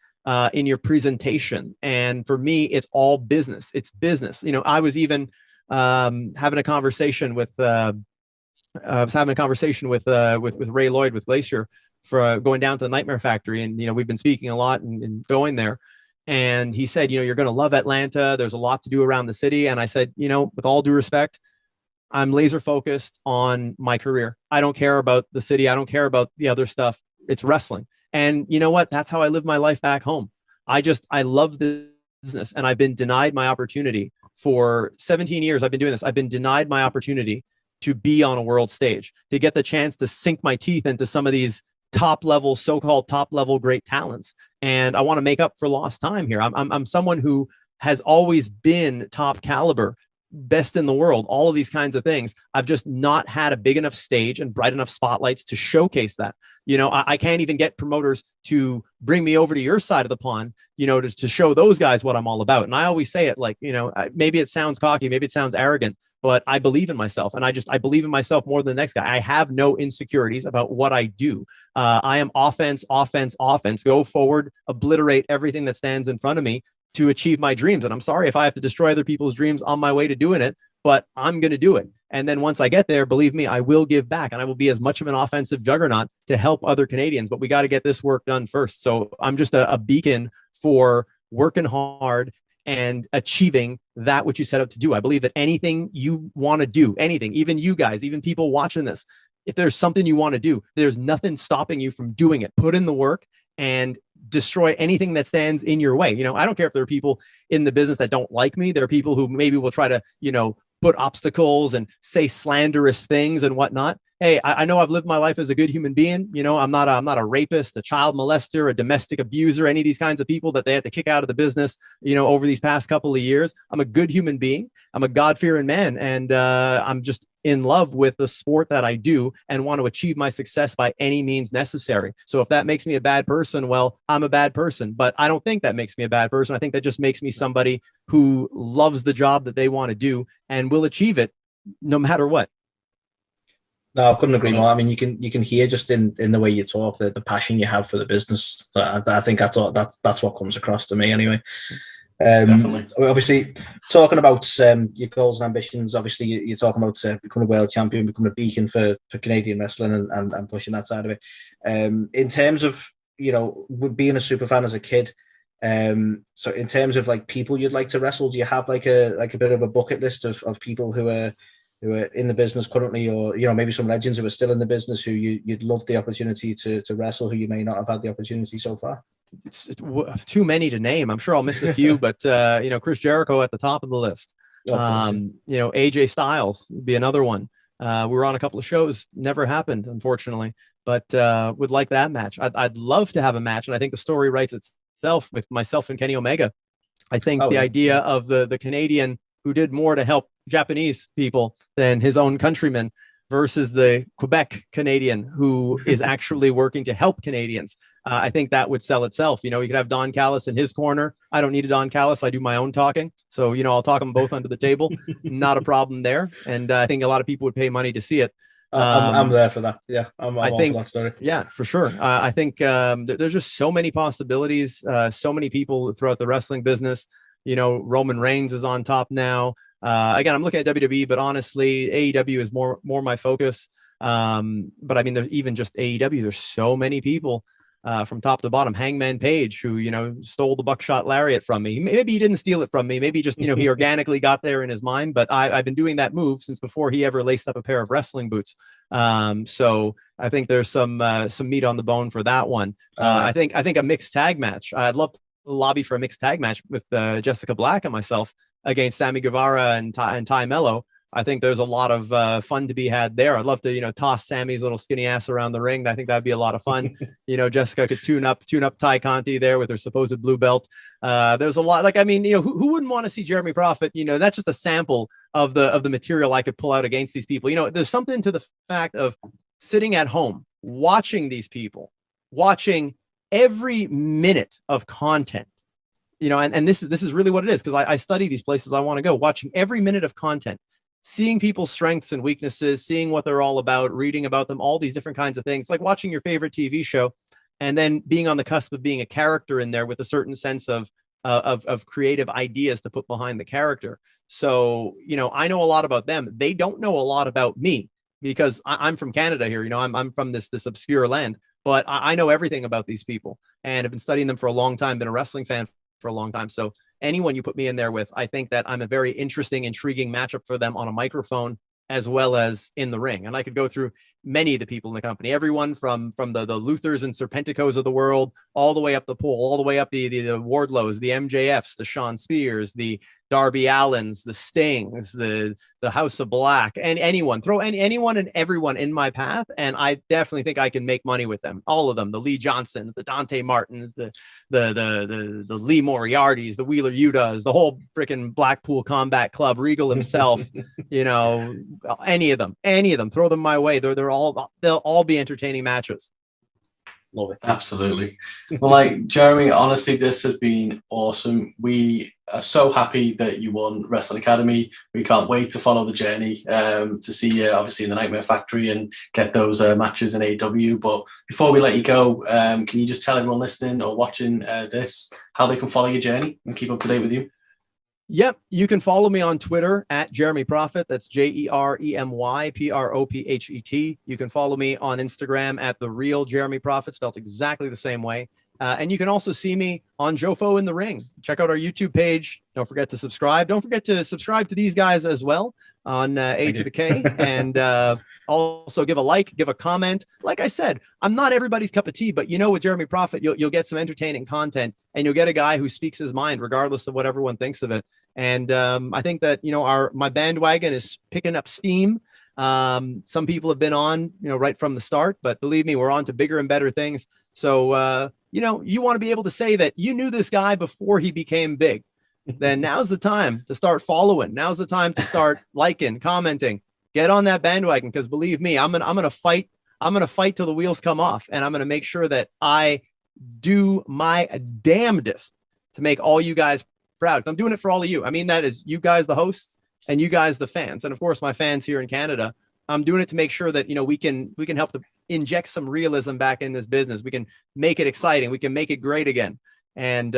in your presentation. And for me, it's all business. It's business. I was even having a conversation with Ray Lloyd with Glacier for going down to the Nightmare Factory. And, we've been speaking a lot and going there. And he said, you're going to love Atlanta. There's a lot to do around the city. And I said, with all due respect, I'm laser focused on my career. I don't care about the city. I don't care about the other stuff. It's wrestling. And you know what? That's how I live my life back home. I love this business, and I've been denied my opportunity for 17 years. I've been doing this. I've been denied my opportunity to be on a world stage, to get the chance to sink my teeth into some of these top level, so-called top level great talents. And I want to make up for lost time here. I'm someone who has always been top caliber, best in the world, all of these kinds of things. I've just not had a big enough stage and bright enough spotlights to showcase that. I can't even get promoters to bring me over to your side of the pond, to show those guys what I'm all about. And I always say it like, maybe it sounds cocky, maybe it sounds arrogant, but I believe in myself, and I believe in myself more than the next guy. I have no insecurities about what I do. I am offense, go forward, obliterate everything that stands in front of me to achieve my dreams. And I'm sorry if I have to destroy other people's dreams on my way to doing it, but I'm going to do it. And then once I get there, believe me, I will give back, and I will be as much of an offensive juggernaut to help other Canadians. But we got to get this work done first. So I'm just a beacon for working hard and achieving that which you set out to do. I believe that anything you want to do, anything, even you guys, even people watching this, if there's something you want to do, there's nothing stopping you from doing it. Put in the work and destroy anything that stands in your way. I don't care if there are people in the business that don't like me. There are people who maybe will try to, put obstacles and say slanderous things and whatnot. Hey, I know I've lived my life as a good human being. I'm not a rapist, a child molester, a domestic abuser, any of these kinds of people that they had to kick out of the business, over these past couple of years. I'm a good human being. I'm a God-fearing man. And I'm just in love with the sport that I do and want to achieve my success by any means necessary. So if that makes me a bad person, well, I'm a bad person, but I don't think that makes me a bad person. I think that just makes me somebody who loves the job that they want to do and will achieve it no matter what. No, I couldn't agree more. I mean, you can hear just in the way you talk the passion you have for the business. I think that's what comes across to me anyway. Obviously, talking about your goals and ambitions. Obviously, you're talking about becoming a world champion, becoming a beacon for Canadian wrestling, and pushing that side of it. In terms of being a super fan as a kid. So in terms of like people you'd like to wrestle, do you have like a bit of a bucket list of people who are in the business currently, or maybe some legends who are still in the business who you'd love the opportunity to wrestle, who you may not have had the opportunity so far? It's too many to name. I'm sure I'll miss a few, but Chris Jericho at the top of the list. AJ Styles would be another one. We were on a couple of shows, never happened, unfortunately, but would like that match. I'd love to have a match, and I think the story writes itself with myself and Kenny Omega. I think idea of the Canadian who did more to help Japanese people than his own countrymen versus the Quebec Canadian who is actually working to help Canadians. I think that would sell itself. You could have Don Callis in his corner. I don't need a Don Callis. I do my own talking. So, I'll talk them both under the table. Not a problem there. And I think a lot of people would pay money to see it. I'm there for that. Yeah, I'm all for that story. Yeah, for sure. I think there's just so many possibilities, so many people throughout the wrestling business. Roman Reigns is on top now. Again, I'm looking at WWE, but honestly, AEW is more my focus. But I mean, there's even just AEW. There's so many people from top to bottom. Hangman Page, who stole the buckshot lariat from me. Maybe he didn't steal it from me. Maybe just he organically got there in his mind. But I've been doing that move since before he ever laced up a pair of wrestling boots. So I think there's some meat on the bone for that one. I think a mixed tag match. I'd love to lobby for a mixed tag match with Jessica Black and myself against Sammy Guevara and Ty Mello. I think there's a lot of fun to be had there. I'd love to, toss Sammy's little skinny ass around the ring. I think that'd be a lot of fun. Jessica could tune up Ty Conti there with her supposed blue belt. There's a lot. Who wouldn't want to see Jeremy Prophet? That's just a sample of the material I could pull out against these people. There's something to the fact of sitting at home, watching these people, watching every minute of content. And this is really what it is, because I study these places I want to go, watching every minute of content, seeing people's strengths and weaknesses, seeing what they're all about, reading about them, all these different kinds of things. It's like watching your favorite TV show and then being on the cusp of being a character in there with a certain sense of creative ideas to put behind the character. So, I know a lot about them. They don't know a lot about me because I'm from Canada here. I'm from this obscure land, but I know everything about these people and have been studying them for a long time, been a wrestling fan for a long time. So anyone you put me in there with, I think that I'm a very interesting, intriguing matchup for them on a microphone as well as in the ring. And I could go through many of the people in the company, everyone from the Luthers and Serpenticos of the world, all the way up the pole, all the way up the Wardlows, the MJFs, the Sean Spears, the Darby Allens, the Stings, the House of Black, and anyone, throw anyone and everyone in my path, and I definitely think I can make money with them. All of them, the Lee Johnsons, the Dante Martins, the Lee Moriartys, the Wheeler Yutas, the whole freaking Blackpool Combat Club, Regal himself, you know, any of them, throw them my way. They'll all be entertaining matches. Love it. Absolutely. Well, like, Jeremy, honestly, this has been awesome. We are so happy that you won Wrestling Academy. We can't wait to follow the journey, to see you obviously in the Nightmare Factory and get those matches in AEW. But before we let you go, can you just tell everyone listening or watching this how they can follow your journey and keep up to date with you? Yep. You can follow me on Twitter at Jeremy Prophet. That's JeremyProphet. You can follow me on Instagram at The Real Jeremy Prophet, spelled exactly the same way. And you can also see me on Jofo in the Ring. Check out our YouTube page. Don't forget to subscribe. Don't forget to subscribe to these guys as well on A to the K. And also give a like, give a comment. Like I said, I'm not everybody's cup of tea, but you know, with Jeremy Prophet, you'll get some entertaining content, and you'll get a guy who speaks his mind regardless of what everyone thinks of it. And I think that, you know, my bandwagon is picking up steam. Some people have been on, you know, right from the start, but believe me, we're on to bigger and better things. So, you know, you want to be able to say that you knew this guy before he became big. Then now's the time to start following. Now's the time to start liking, commenting, get on that bandwagon. Because believe me, I'm gonna fight. I'm gonna fight till the wheels come off, and I'm gonna make sure that I do my damnedest to make all you guys proud. I'm doing it for all of you. I mean, that is you guys, the hosts, and you guys, the fans, and of course my fans here in Canada. I'm doing it to make sure that, you know, we can help to inject some realism back in this business. We can make it exciting. We can make it great again. And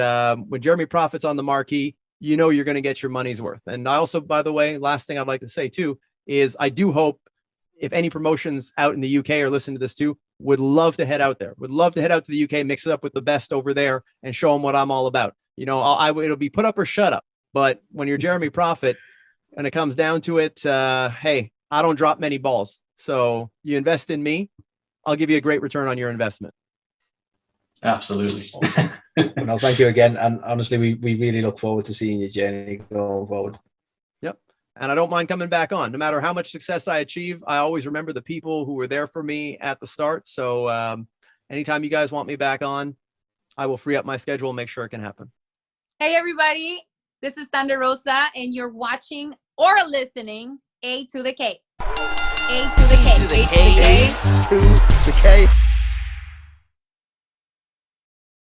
when Jeremy Prophet's on the marquee, you know you're going to get your money's worth. And I also, by the way, last thing I'd like to say too is I do hope if any promotions out in the UK are listening to this too, would love to head out there. Would love to head out to the UK, mix it up with the best over there, and show them what I'm all about. You know, it'll be put up or shut up. But when you're Jeremy Prophet, and it comes down to it, hey, I don't drop many balls. So you invest in me, I'll give you a great return on your investment. Absolutely. No, thank you again. And honestly, we really look forward to seeing your journey going forward. Yep. And I don't mind coming back on. No matter how much success I achieve, I always remember the people who were there for me at the start. So anytime you guys want me back on, I will free up my schedule and make sure it can happen. Hey, everybody. This is Thunder Rosa, and you're watching or listening A to the K. A to the K. A to the K.